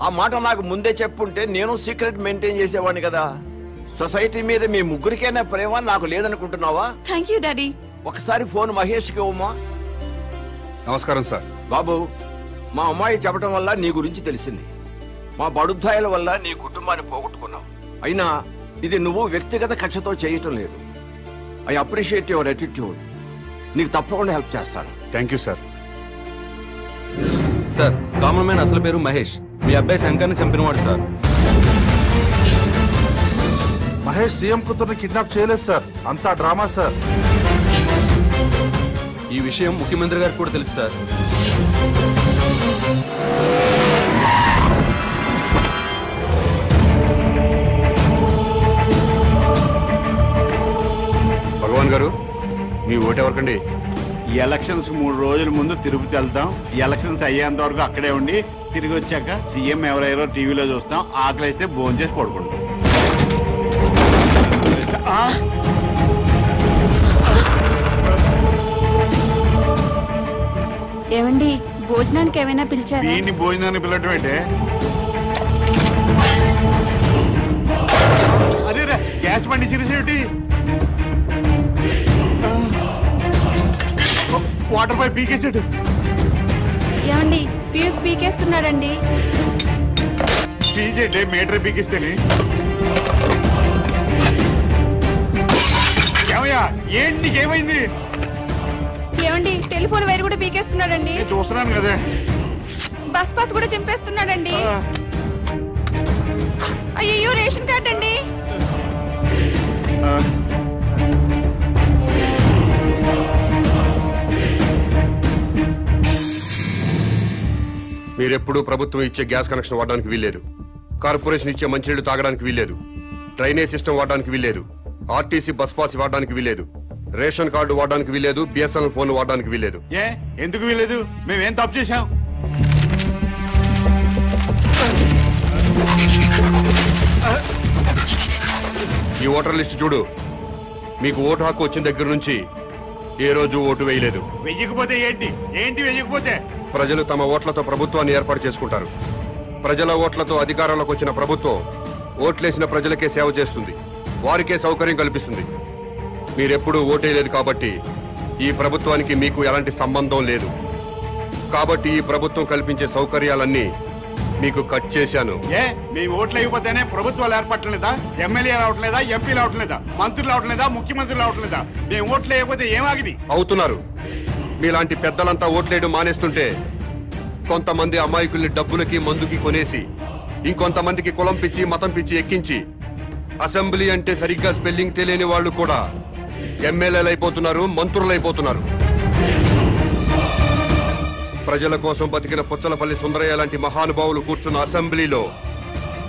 Speaker 9: ఆ మాట నాకు ముందే చెప్పుంటే నేను సీక్రెట్ మెయింటైన్ చేసేవాడిని కదా. సొసైటీ మీద మీ ముగ్గురికైనా ప్రేమ నాకు లేదనుకుంటున్నావా?
Speaker 4: Thank you daddy.
Speaker 9: ఒకసారి ఫోన్ మహేష్కి ఇవ్వమ్మా.
Speaker 3: నమస్కారం సార్.
Speaker 9: బాబు, మా అమ్మాయి చెప్పడం వల్ల నీ గురించి తెలిసింది. మా బడుద్దాయిల వల్ల నీ కుటుంబాన్ని పోగొట్టుకున్నావు. అయినా ఇది నువ్వు వ్యక్తిగత కక్షతో చేయటం లేదు. I appreciate your attitude. నీకు తప్పకుండా హెల్ప్ చేస్తాను.
Speaker 3: Thank you sir.
Speaker 19: Sir, common man అసలు పేరు మహేష్. మీ అబ్బాయి శంకర్ని చంపినవాడు సార్.
Speaker 20: మహేష్ సీఎం కూతుర్ని కిడ్నాప్ చేయలేదు సార్, అంతా డ్రామా సార్.
Speaker 19: ఈ విషయం ముఖ్యమంత్రి గారికి కూడా తెలుసు సార్.
Speaker 6: మీ ఓటు ఎవరికండి? ఎలక్షన్స్ 3 రోజుల ముందు తిరుపతి వెళ్తాం. ఎలక్షన్స్ అయ్యేంత వరకు అక్కడే ఉండి తిరిగి వచ్చాక సీఎం ఎవరెవరో టీవీలో చూస్తాం. ఆకలిస్తే భోజనం చేసి పడుకుంటాం.
Speaker 21: ఏమండి భోజనానికి ఏమైనా పిలిచారా?
Speaker 6: దీన్ని భోజనాన్ని పిలవటం ఏంటే? అరే గ్యాస్ బండి సిరిసేటి వాటర్ పైప్ పీకేసాడు.
Speaker 21: ఏమండి ఫ్యూజ్ పీకేస్తున్నాడండి.
Speaker 6: పీకేటే మీటర్ పీకేస్తేనే. ఏమయ్యా ఏంటి నీకేమైంది?
Speaker 21: ఏమండి టెలిఫోన్ వైర్ కూడా పీకేస్తున్నాడండి.
Speaker 6: చూస్తున్నాను కదా.
Speaker 21: బస్ పాస్ కూడా చింపేస్తున్నాడండి. అయ్యో రేషన్ కార్డ్ అండి.
Speaker 22: మీరెప్పుడూ ప్రభుత్వం ఇచ్చే గ్యాస్ కనెక్షన్ వాడడానికి వీల్లేదు. కార్పొరేషన్ ఇచ్చే మంచినీళ్లు తాగడానికి వీల్లేదు. డ్రైనేజ్ సిస్టమ్ వాడడానికి వీల్లేదు. ఆర్టీసీ బస్ పాస్ వాడడానికి వీల్లేదు. రేషన్ కార్డు వాడడానికి వీల్లేదు. బిఎస్ఎన్ఎల్ ఫోన్ వాడడానికి వీల్లేదు.
Speaker 6: ఎందుకు వీల్లేదు? మేమేం తప్పు చేశాం?
Speaker 22: ఈ ఓటర్ లిస్ట్ చూడు. మీకు ఓటు హక్కు వచ్చిన దగ్గర నుంచి ఏ రోజు ఓటు వేయలేదు.
Speaker 6: వెయ్యకపోతే ఏంటి? వెయ్యకపోతే
Speaker 22: ప్రజలు తమ ఓట్లతో ప్రభుత్వాన్ని ఏర్పాటు చేసుకుంటారు. ప్రజల ఓట్లతో అధికారంలోకి వచ్చిన ప్రభుత్వం ఓట్లేసిన ప్రజలకే సేవ చేస్తుంది. వారికే సౌకర్యం కల్పిస్తుంది. మీరెప్పుడూ ఓటేయలేదు కాబట్టి ఈ ప్రభుత్వానికి మీకు ఎలాంటి సంబంధం లేదు. కాబట్టి ఈ ప్రభుత్వం కల్పించే సౌకర్యాలన్నీ మీకు కట్ చేశాను.
Speaker 6: మేము ఓట్లు వేయకపోతేనే ప్రభుత్వాలు ఏర్పడలేదా? ఎమ్మెల్యే రావట్లేదా? ఎంపీ రావట్లేదా? మంత్రులు రావట్లేదా? ముఖ్యమంత్రులు రావట్లేదా? మేము ఓట్లు వేయకపోతే ఏమాగిని
Speaker 22: అవుతున్నారు. మీలాంటి పెద్దలంతా ఓట్లేయడం మానేస్తుంటే కొంతమంది అమాయకుల్ని డబ్బులకి మందుకి కొనేసి ఇంకొంతమందికి కులం పిచ్చి మతం పిచ్చి ఎక్కించి అసెంబ్లీ అంటే సరిగ్గా స్పెల్లింగ్ తెలియని వాళ్ళు కూడా ఎమ్మెల్యేలు అయిపోతున్నారు, మంత్రులు అయిపోతున్నారు. ప్రజల కోసం బతికిన పుచ్చలపల్లి సుందరయ్య లాంటి మహానుభావులు కూర్చున్న అసెంబ్లీలో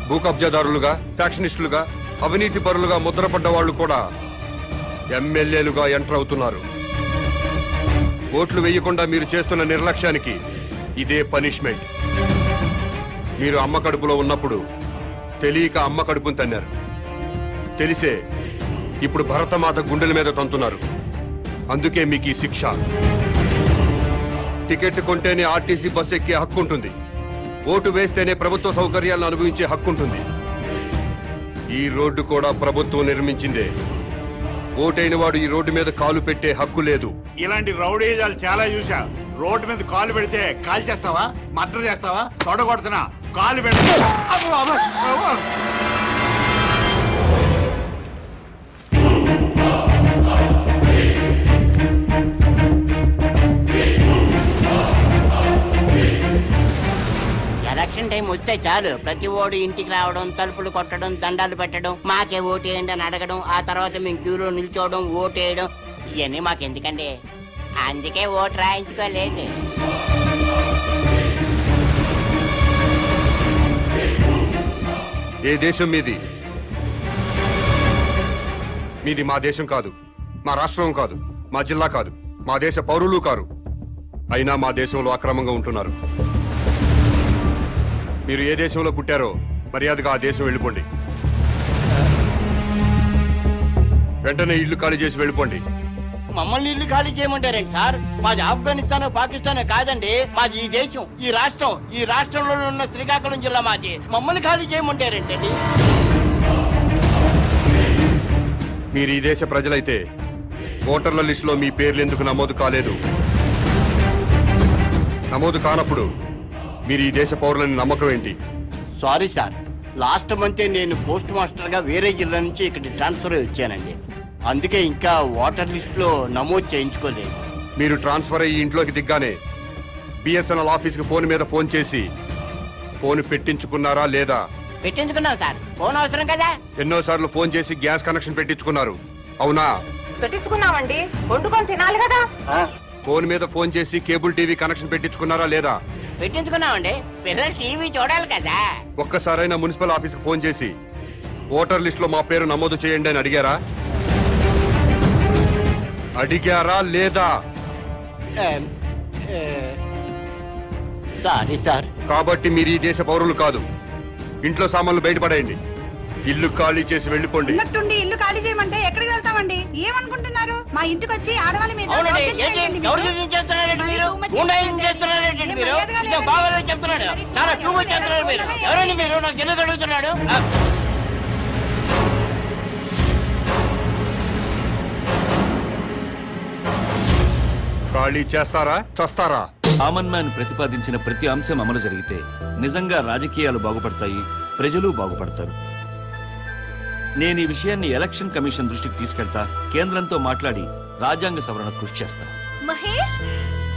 Speaker 22: భూకబ్జాదారులుగా, ఫ్యాక్షనిస్టులుగా, అవినీతి పరులుగా ముద్రపడ్డ వాళ్ళు కూడా ఎమ్మెల్యేలుగా ఎంటర్ అవుతున్నారు. ఓట్లు వేయకుండా మీరు చేస్తున్న నిర్లక్ష్యానికి ఇదే పనిష్మెంట్. మీరు అమ్మ కడుపులో ఉన్నప్పుడు తెలియక అమ్మ కడుపును తన్నారు. తెలిసే ఇప్పుడు భరతమాత గుండెల మీద తంతున్నారు. అందుకే మీకు ఈ శిక్ష. టికెట్ కొంటేనే ఆర్టీసీ బస్ ఎక్కే హక్కు ఉంటుంది. ఓటు వేస్తేనే ప్రభుత్వ సౌకర్యాలను అనుభవించే హక్కు ఉంటుంది. ఈ రోడ్డు కూడా ప్రభుత్వం నిర్మించిందే. ఓటైన వాడు ఈ రోడ్డు మీద కాలు పెట్టే హక్కు లేదు.
Speaker 6: ఇలాంటి రౌడీజాలు చాలా చూసా. రోడ్డు మీద కాలు పెడితే కాల్ చేస్తావా? మర్డర్ చేస్తావా? తొడగొడుతున్నా కాలు పెడితే
Speaker 10: ఎలక్షన్ టైం వస్తే చాలు ప్రతి ఓడు ఇంటికి రావడం, తలుపులు కొట్టడం, దండాలు పెట్టడం, మాకే ఓటేయండి అని అడగడం, ఆ తర్వాత మేము క్యూలో నిల్చోవడం, ఓటేయడం, ఇవన్నీ మాకెందుకండి? అందుకే ఓటు రాయించుకోలేదు.
Speaker 22: ఏ దేశం మీది? మీది మా దేశం కాదు, మా రాష్ట్రం కాదు, మా జిల్లా కాదు, మా దేశ పౌరులు కారు. అయినా మా దేశంలో అక్రమంగా ఉంటున్నారు. మీరు ఏ దేశంలో పుట్టారో మర్యాదగా ఆ దేశం వెళ్ళిపోండి. వెంటనే ఇల్లు ఖాళీ చేసి వెళ్ళిపోండి.
Speaker 10: మమ్మల్ని ఇల్లు ఖాళీ చేయమంటారండి సార్? మాది ఆఫ్ఘనిస్తాన్, పాకిస్తాన్ కాదండి. మాది ఈ దేశం, ఈ రాష్ట్రం. ఈ రాష్ట్రంలో ఉన్న శ్రీకాకుళం జిల్లా మాది. మమ్మల్ని ఖాళీ చేయమంటారేంటండి?
Speaker 22: మీరు ఈ దేశ ప్రజలైతే ఓటర్ల లిస్టులో మీ పేర్లు ఎందుకు నమోదు కాలేదు? నమోదు కానప్పుడు మీరు ఈ దేశ పౌరులని నమ్మకం ఏంటి?
Speaker 10: సారీ సార్, లాస్ట్ మంతే నేను పోస్ట్ మాస్టర్ గా వేరే జిల్లా నుంచి ఇక్కడ ట్రాన్స్ఫర్ వచ్చానండి. అందుకే ఇంకా ఓటర్ లిస్ట్ లో నమోదు చేయించుకోలేదు.
Speaker 22: మీరు ట్రాన్స్ఫర్ అయ్యి ఇంట్లోకి దిగ్గానే బిఎస్ఎన్ఎల్ ఆఫీస్కి ఫోన్ మీద ఫోన్ చేసి ఫోన్ పెట్టించుకున్నారా లేదా?
Speaker 10: పెట్టించుకున్నాను సార్. ఫోన్ అవసరం కదా.
Speaker 22: ఎన్నోసార్లు ఫోన్ చేసి గ్యాస్ కనెక్షన్ పెట్టించుకున్నారు, అవునా?
Speaker 23: పెట్టించుకున్నామండి, వండుకొని తినాలి కదా.
Speaker 22: ఫోన్ మీద ఫోన్ చేసి కేబుల్ టీవీ కనెక్షన్ పెట్టించుకున్నారా లేదా?
Speaker 10: పెట్టించుకున్నామండి, పిల్లలు టీవీ చూడాలి కదా.
Speaker 22: ఒక్కసారైనా మున్సిపల్ ఆఫీస్కి ఫోన్ చేసి ఓటర్ లిస్ట్ లో మా పేరు నమోదు చేయండి అని అడిగారా? అడిగారా లేదా?
Speaker 10: Sorry sir.
Speaker 22: కాబట్టి మీరు ఈ దేశ పౌరులు కాదు. ఇంట్లో సామాన్లు బయటపడేయండి. ఇల్లు ఖాళీ చేసి వెళ్ళిపోండి.
Speaker 1: ఉన్నట్టుండి ఇల్లు ఖాళీ చేయమంటే ఎక్కడికి వెళ్తామండి? ఏమనుకుంటున్నారు? మా ఇంటికి వచ్చి ఆడవాళ్ళ మీద
Speaker 10: ఎవరండి మీరు? నాకు ఎందుకు అడుగుతున్నాడు?
Speaker 22: ఖాళీ చేస్తారా చస్తారా?
Speaker 2: కామన్ మ్యాన్ ప్రతిపాదించిన ప్రతి అంశం అమలు జరిగితే నిజంగా రాజకీయాలు బాగుపడతాయి, ప్రజలు బాగుపడతారు. నేను ఈ విషయాన్ని ఎలక్షన్ కమిషన్ దృష్టికి తీసుకెళ్తా, కేంద్రంతో మాట్లాడి రాజ్యాంగ సవరణ కృషి చేస్తా.
Speaker 21: Mahesh,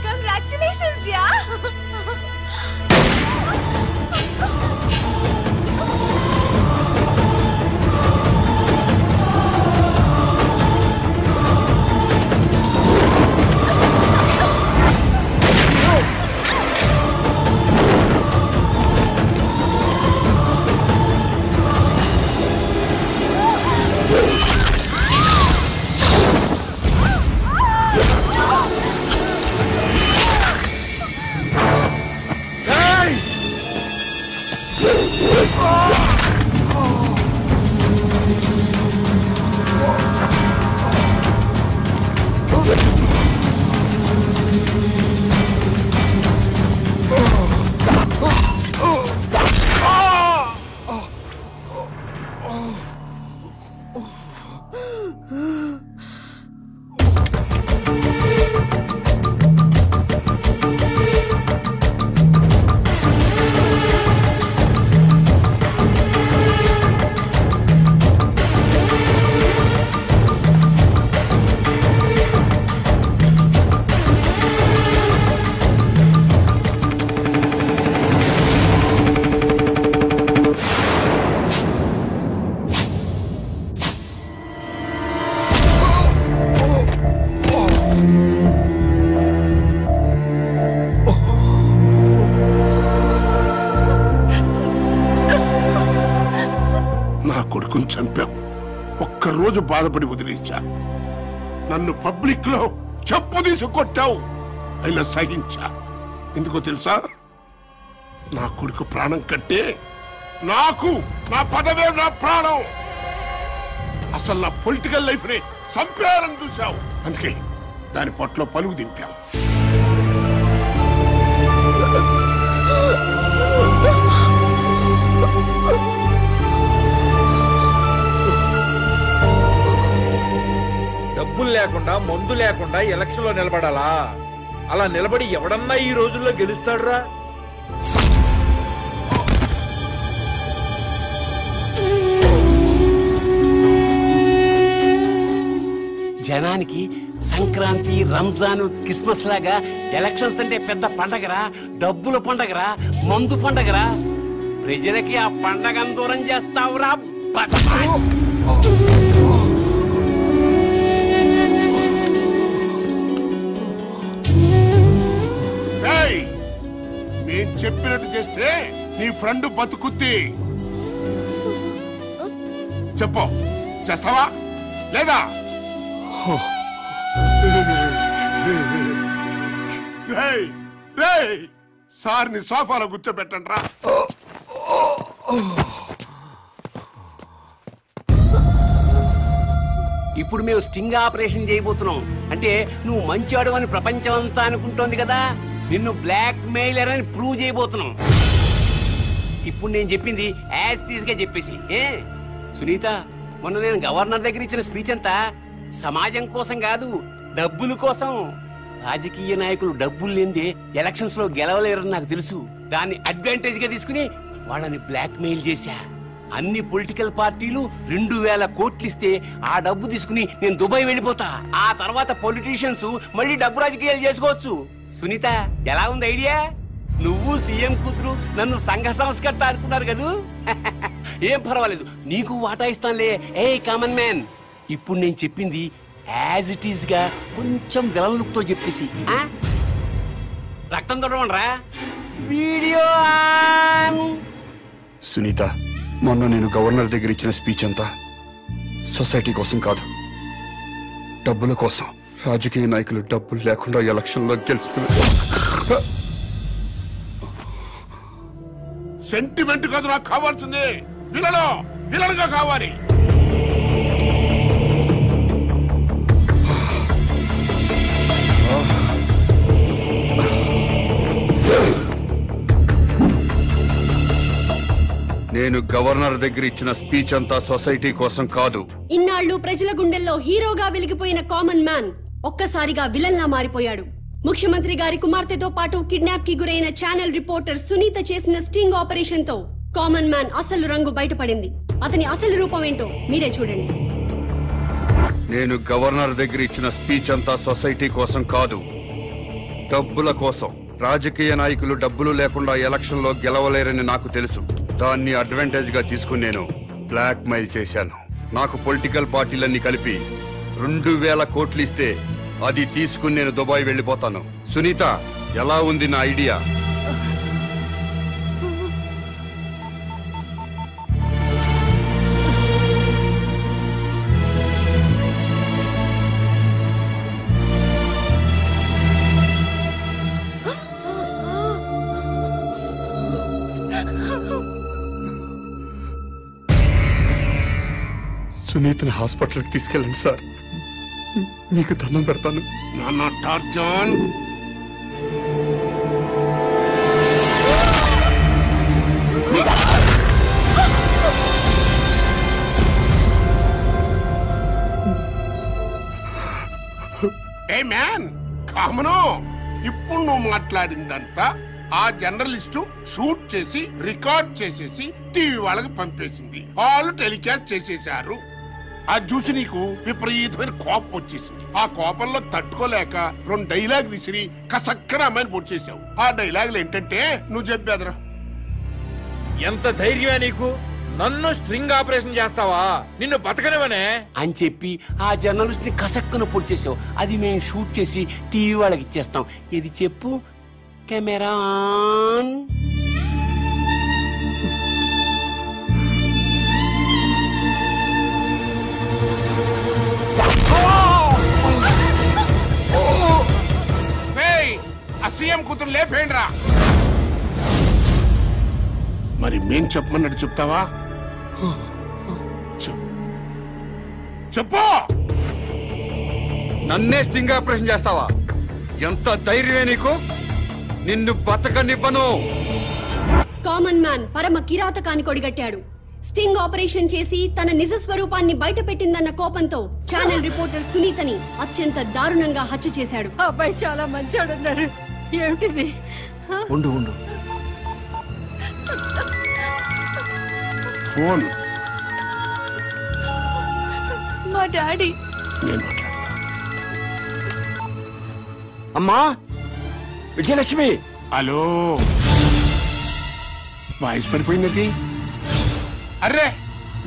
Speaker 21: congratulations yeah.
Speaker 7: ఒక్కరోజు బాధపడి వదిలించా. నన్ను పబ్లిక్ లో చెప్పు తీసి కొట్టావు, అయినా సహించా. ఎందుకో తెలుసా? నా కొడుకు ప్రాణం కంటే నాకు నా పదవే నా ప్రాణం. అసలు నా పొలిటికల్ లైఫ్ ని చంపేయాలని చూసావు. అందుకే దాని పొట్లో పలుగు దింపావు.
Speaker 8: డబ్బులు లేకుండా మందు లేకుండా ఎలక్షన్ లో నిలబడాలా? అలా నిలబడి ఎవడన్నా ఈ రోజుల్లో గెలుస్తాడురా?
Speaker 5: జనానికి సంక్రాంతి, రంజాన్, క్రిస్మస్ లాగా ఎలక్షన్స్ అంటే పెద్ద పండగరా, డబ్బుల పండగరా, మందు పండగరా. ప్రజలకి ఆ పండగను దూరం చేస్తావురా.
Speaker 7: నేను చెప్పినట్టు చేస్తే నీ ఫ్రెండ్ బతుకుద్ది. చెప్పు, చేస్తావా లేదా? సార్ని సోఫాలో కూర్చోబెట్టండి రా.
Speaker 5: ఇప్పుడు మేము స్టింగ్ ఆపరేషన్ చేయబోతున్నాం. అంటే నువ్వు మంచివాడు అని ప్రపంచం అంతా అనుకుంటోంది కదా. నిన్ను బ్లాక్ మెయిలర్ అని ప్రూవ్ చేయబోతున్నాం. ఇప్పుడు నేను చెప్పింది యాజ్ టీజ్ గా చెప్పేసి. సునీత, మొన్న నేను గవర్నర్ దగ్గర ఇచ్చిన స్పీచ్ అంతా సమాజం కోసం కాదు, డబ్బుల కోసం. రాజకీయ నాయకులు డబ్బులు లేనిదే ఎలక్షన్స్ లో గెలవలేరని నాకు తెలుసు. దాన్ని అడ్వాంటేజ్ గా తీసుకుని వాళ్ళని బ్లాక్ మెయిల్ చేశా. అన్ని పొలిటికల్ పార్టీలు 2000 కోట్లు ఇస్తే ఆ డబ్బు తీసుకుని నేను దుబాయ్ వెళ్ళిపోతా. ఆ తర్వాత పొలిటీషియన్స్ మళ్ళీ డబ్బు రాజకీయాలు చేసుకోవచ్చు. సునీత, ఎలా ఉంది ఐడియా? నువ్వు సీఎం కూతురు నన్ను సంఘ సంస్కర్త అనుకున్నారు కదూ. ఏం పర్వాలేదు, నీకు వాటా ఇస్తానులే. ఏ కామన్ మ్యాన్, ఇప్పుడు నేను చెప్పింది యాజ్ ఇట్ ఈస్ గా కొంచెం విలన్ లుక్ తో చెప్పేసి. రక్తం తొడవండ్రా. వీడియో
Speaker 3: సునీత, మొన్న నేను గవర్నర్ దగ్గర ఇచ్చిన స్పీచ్ అంతా సొసైటీ కోసం కాదు, డబ్బుల కోసం. రాజకీయ నాయకులు డబ్బులు లేకుండా ఎలక్షన్లో గెలుస్తున్నారు.
Speaker 7: సెంటిమెంట్ కాదు నాకు కావాల్సింది, విలన్గా కావాలి.
Speaker 22: నేను గవర్నర్ దగ్గర ఇచ్చిన స్పీచ్ అంతా సొసైటీ కోసం కాదు.
Speaker 13: ఇన్నాళ్లు ప్రజల గుండెల్లో హీరోగా వెలిగిపోయిన కామన్ మ్యాన్ ఒక్కసారిగా విలన్లా మారిపోయాడు. ముఖ్యమంత్రి గారి కుమార్తెతో పాటు కిడ్నాప్ కి గురైన ఛానల్ రిపోర్టర్ సునీత చేసిన స్టింగ్ ఆపరేషన్ తో కామన్ మ్యాన్ అసలు రంగు బయటపడింది. అతని అసలు రూపం ఏంటో మీరే చూడండి.
Speaker 22: నేను గవర్నర్ దగ్గర ఇచ్చిన స్పీచ్ అంతా సొసైటీ కోసం కాదు, డబ్బుల కోసం. రాజకీయ నాయకులు డబ్బులు లేకుండా ఎలక్షన్లో గెలవలేరని నాకు తెలుసు. దాన్ని అడ్వాంటేజ్ గా తీసుకుని నేను బ్లాక్ మెయిల్ చేశాను. నాకు పొలిటికల్ పార్టీలన్నీ కలిపి 2000 కోట్లు ఇస్తే అది తీసుకుని నేను దుబాయ్ వెళ్ళిపోతాను. సునీత, ఎలా ఉంది నా ఐడియా?
Speaker 3: సునీతని హాస్పిటల్కి తీసుకెళ్ళండి సార్, మీకు దండం పెడతాను.
Speaker 7: నాన్న టార్జాన్, ఏ మ్యాన్ కామను, ఇప్పుడు నువ్వు మాట్లాడిందంతా ఆ జర్నలిస్టు షూట్ చేసి రికార్డ్ చేసేసి టీవీ వాళ్ళకి పంపేసింది. వాళ్ళు టెలికాస్ట్ చేసేశారు. అది చూసి నీకు విపరీతమైన కోపం వచ్చేసింది. ఆ కోపంలో తట్టుకోలేక 2 డైలాగ్ విసిరి కసక్కన అమ్మాయిని పొడి చేసావు. ఆ డైలాగులు ఏంటంటే, నువ్వు చెప్పేదరా.
Speaker 8: ఎంత ధైర్యమే నీకు? నన్ను స్ట్రింగ్ ఆపరేషన్ చేస్తావా? నిన్ను బతకనివనే
Speaker 5: అని చెప్పి ఆ జర్నలిస్ట్ ని కసక్కన పొడి చేసావు. అది మేము షూట్ చేసి టీవీ వాళ్ళకి ఇచ్చేస్తాం. ఇది చెప్పు. Camera on.
Speaker 7: సీఎం కూతురు లేపేండ్రా. మరి మేం చెప్పమన్నట్టు చెప్తావా? చెప్పు.
Speaker 22: నన్నే స్టింగ్ ఆపరేషన్ చేస్తావా? ఎంత ధైర్యమే నీకు? నిన్ను బతకనివ్వను.
Speaker 13: కామన్ మ్యాన్ పరమ కిరాతకాన్ని కొడిగట్టాడు. స్టింగ్ ఆపరేషన్ చేసి తన నిజ స్వరూపాన్ని బయట పెట్టిందన్న కోపంతో ఛానల్ రిపోర్టర్ సునీతని అత్యంత దారుణంగా హత్య చేశాడు.
Speaker 4: అబ్బాయి చాలా మంచోడున్నారు. ఏమిటిది?
Speaker 5: ఉండు ఉండు.
Speaker 7: ఫోన్.
Speaker 4: మా డాడీ.
Speaker 5: అమ్మా విజయలక్ష్మి.
Speaker 7: హలో. వాయిస్ పడిపోయింది. అర్రే,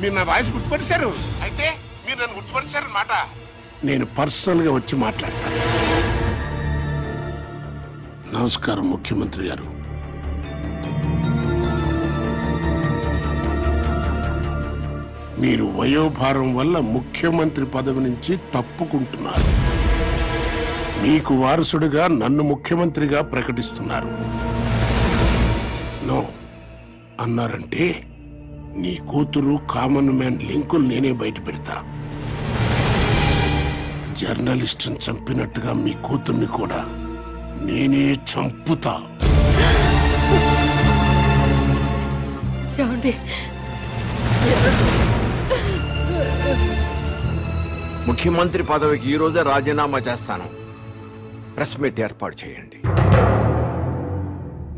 Speaker 7: మీరు నా వాయిస్ గుర్తుపరిచారు. అయితే మీరు నన్ను గుర్తుపరిచారన్నమాట. నేను పర్సనల్ గా వచ్చి మాట్లాడతాను. నమస్కారం ముఖ్యమంత్రి గారు. మీరు వయోభారం వల్ల ముఖ్యమంత్రి పదవి నుంచి తప్పుకుంటున్నారు. మీకు వారసుడిగా నన్ను ముఖ్యమంత్రిగా ప్రకటిస్తున్నారు. నో అన్నారంటే నీ కూతురు కామన్ మ్యాన్ లింకులు నేనే బయట పెడతా. జర్నలిస్టుని చంపినట్టుగా మీ కూతుర్ని కూడా నేనే చంపుతా.
Speaker 9: ముఖ్యమంత్రి పదవికి ఈ రోజే రాజీనామా చేస్తాను. ప్రెస్ మీట్ ఏర్పాటు చేయండి.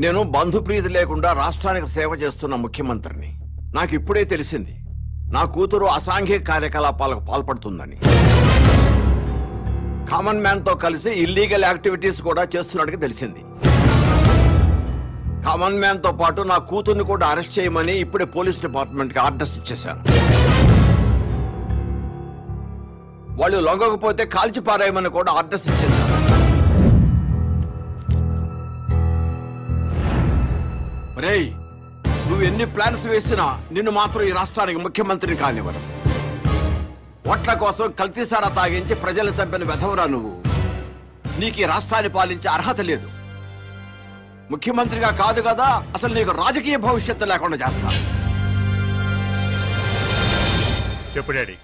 Speaker 9: నేను బంధుప్రీతి లేకుండా రాష్ట్రానికి సేవ చేస్తున్న ముఖ్యమంత్రిని. నాకు ఇప్పుడే తెలిసింది నా కూతురు అసాంఘిక కార్యకలాపాలకు పాల్పడుతుందని. కామన్ మ్యాన్ తో కలిసి ఇల్లీగల్ యాక్టివిటీస్ కూడా చేస్తున్నట్టుగా తెలిసింది. కామన్ మ్యాన్ తో పాటు నా కూతుర్ని కూడా అరెస్ట్ చేయమని ఇప్పుడే పోలీస్ డిపార్ట్మెంట్ కి ఆర్డర్స్ ఇచ్చేశాను. వాళ్ళు లొంగకపోతే కాల్చి పారేయమని కూడా ఆర్డర్స్ ఇచ్చేశాను. రేయ్, నువ్వు ఎన్ని ప్లాన్స్ వేసినా నిన్ను మాత్రం ఈ రాష్ట్రానికి ముఖ్యమంత్రిని కానివ్వరు. ఓట్ల కోసం కల్తీసారా తాగించి ప్రజలు చంపిన వెధవరా నువ్వు. నీకు ఈ రాష్ట్రాన్ని పాలించే అర్హత లేదు. ముఖ్యమంత్రిగా కాదు కదా, అసలు నీకు రాజకీయ భవిష్యత్తు లేకుండా చేస్తా.
Speaker 14: చెప్పు డాడీ.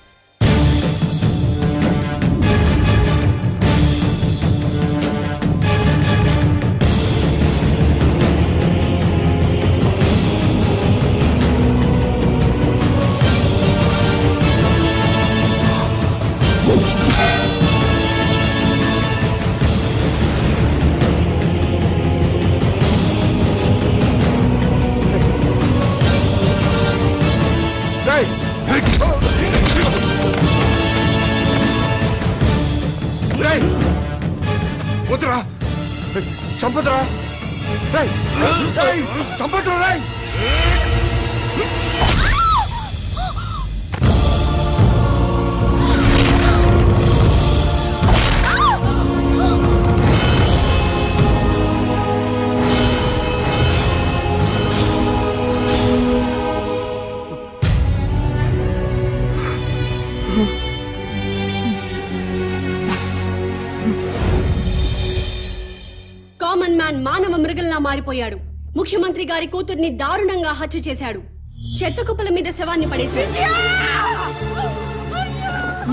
Speaker 3: వద్దురా, చంపదురా, చంపదురా రాయ్.
Speaker 13: కామన్ మ్యాన్ మానవ మృగంలా మారిపోయాడు. ముఖ్యమంత్రి గారి కూతుర్ని దారుణంగా హత్య చేశాడు. చెత్త కుప్పల మీద శవాన్ని పడేశాడు.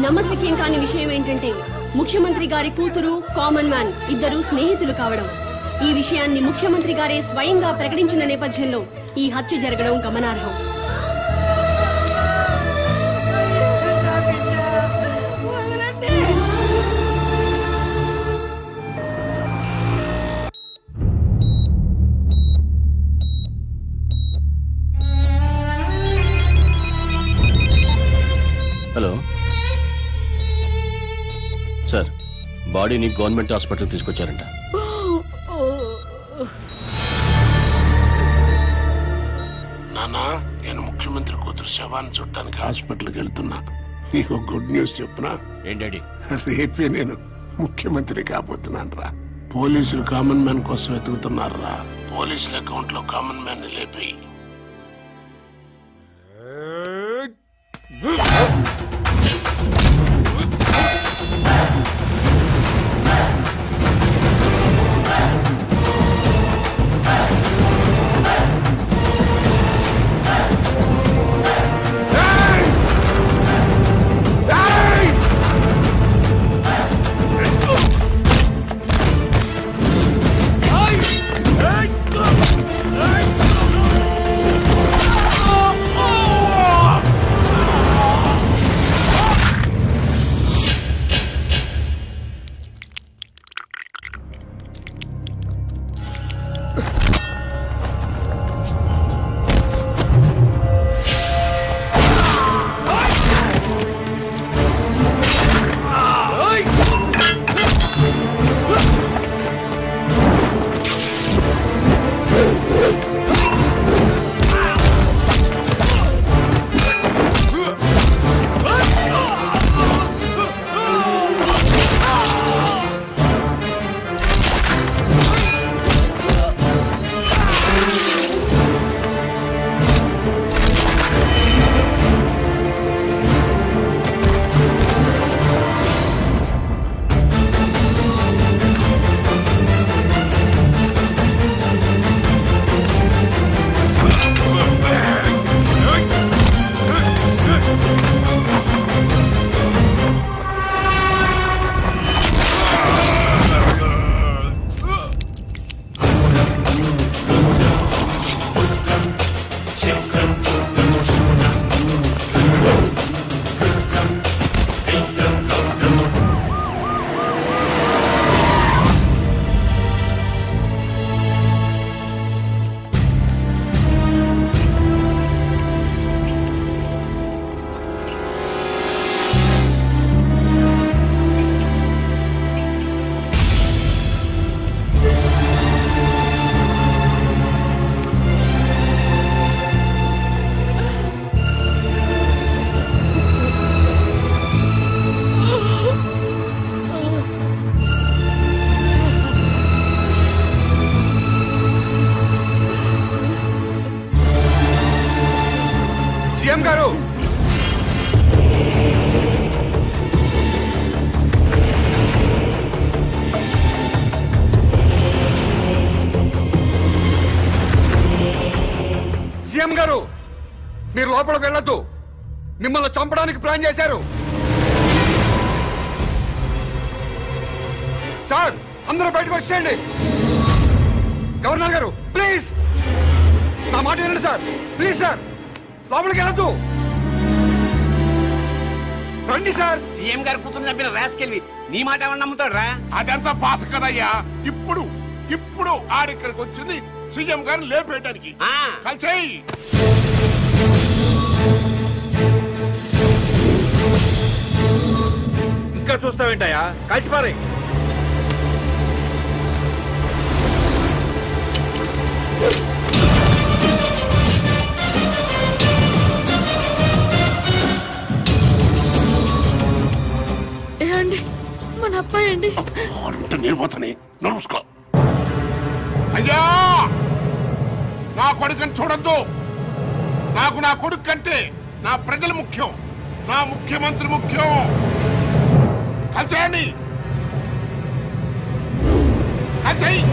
Speaker 13: నమ్మశక్యం కాని విషయం ఏంటంటే ముఖ్యమంత్రి గారి కూతురు కామన్ మ్యాన్ ఇద్దరు స్నేహితులు కావడం. ఈ విషయాన్ని ముఖ్యమంత్రి గారే స్వయంగా ప్రకటించిన నేపథ్యంలో ఈ హత్య జరగడం గమనార్హం.
Speaker 15: హలో సార్, బాడీని గవర్నమెంట్ హాస్పిటల్ తీసుకొచ్చారంట.
Speaker 7: నానా, నేను ముఖ్యమంత్రి కూతురు శవాన్ని చుట్టానికి హాస్పిటల్కి వెళ్తున్నా. నీకు గుడ్ న్యూస్ చెప్పునా?
Speaker 15: ఏంటండి?
Speaker 7: రేపే నేను ముఖ్యమంత్రి కాబోతున్నాను రా. పోలీసులు కామన్ మ్యాన్ కోసం వెతుకుతున్నారు రా. పోలీసుల అకౌంట్ లో కామన్ మ్యాన్ ని లేపి
Speaker 3: సీఎం గారు మీరు లోపలికి వెళ్ళొద్దు. మిమ్మల్ని చంపడానికి ప్లాన్ చేశారు. సార్ అందరూ బయటకు వచ్చేయండి. గవర్నర్ గారు ప్లీజ్ నా మాట వినండి సార్. ప్లీజ్ సార్ లోపలికి వెళ్ళొద్దు. రండి సార్.
Speaker 5: సీఎం గారు కూతురు చంపిన రాసుకెళ్ళి నీ మాట ఏమన్నా నమ్ముతాడు రా?
Speaker 7: అదంతా పాత కదయ్యా. ఇప్పుడు ఆడిక్కడికి వచ్చింది సీఎం గారిని లేపేయడానికి. కలిసేయి.
Speaker 8: ఇంకా చూస్తావేంటయ్యా? కాల్చిపారే.
Speaker 4: ఏమండి మన అబ్బాయి అండి.
Speaker 7: అంత నిర్వతని నడుసుకో. అయ్యా నా కొడుకుని చూడొద్దు. నాకు నా కొడుకు కంటే నా ప్రజలు ముఖ్యం. నా ముఖ్యమంత్రి ముఖ్యం. కలిసేయండి. కలిసేయి.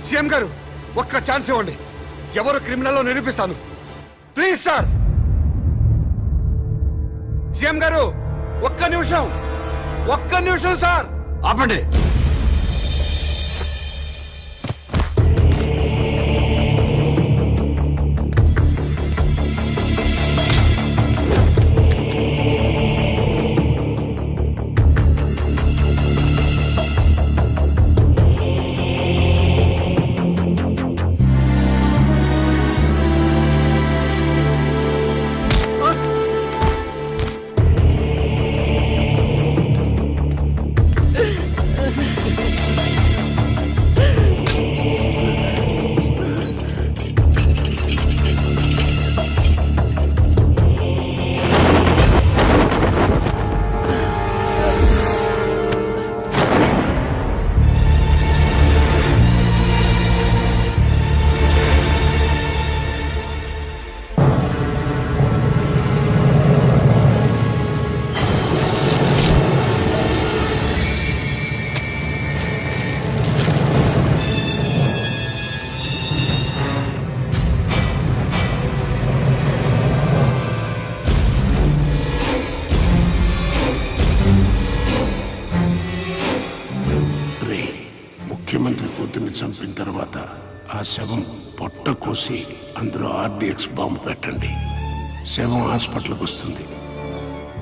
Speaker 3: సీఎం గారు ఒక్క ఛాన్స్ ఇవ్వండి. ఎవరు క్రిమినల్ నిరూపిస్తాను. Please sir. సీఎం గారు ఒక్క నిమిషం సార్.
Speaker 8: ఆపండి.
Speaker 7: ముఖ్యమంత్రి కూతుర్ని చంపిన తర్వాత ఆ శవం పొట్ట కోసి అందులో ఆర్డిఎక్స్ బాంబు పెట్టండి. శవం హాస్పిటల్కి వస్తుంది.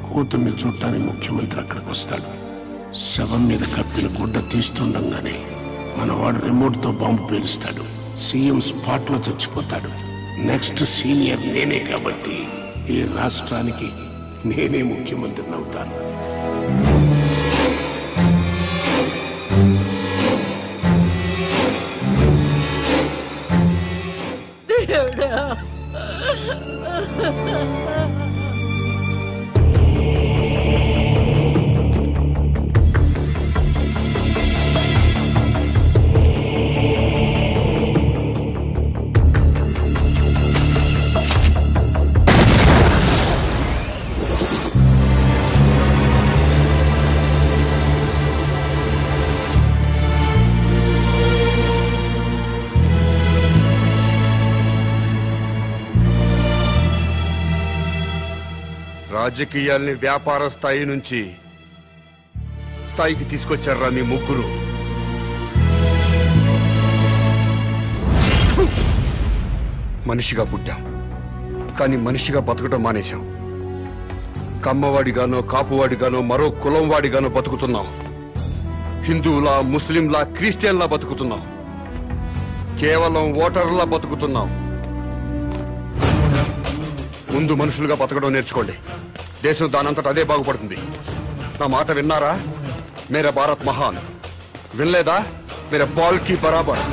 Speaker 7: కూతుర్ని చూడటానికి ముఖ్యమంత్రి అక్కడికి వస్తాడు. శవం మీద కప్పిన గుడ్డ తీస్తుండగానే మనవాడు రిమోట్తో బాంబు పేలుస్తాడు. సీఎం స్పాట్లో చచ్చిపోతాడు. నెక్స్ట్ సీనియర్ నేనే కాబట్టి ఈ రాష్ట్రానికి నేనే ముఖ్యమంత్రిని అవుతాను.
Speaker 3: రాజకీయాల్ని వ్యాపార స్థాయి నుంచి స్థాయికి తీసుకొచ్చారా మీ ముగ్గురు? మనిషిగా పుట్టాం, కానీ మనిషిగా బతకడం మానేశాం. కమ్మవాడిగానో కాపువాడిగానో మరో కులం వాడిగానో బతుకుతున్నాం. హిందువులా, ముస్లింలా, క్రిస్టియన్లా బతుకుతున్నాం. కేవలం ఓటర్లా బతుకుతున్నాం. ముందు మనుషులుగా బతకడం నేర్చుకోండి. దేశం దానంతట అదే బాగుపడుతుంది. నా మాట విన్నారా? మేరా భారత్ మహాన్. వినలేదా? మేరా బాల్ కి బరాబర్.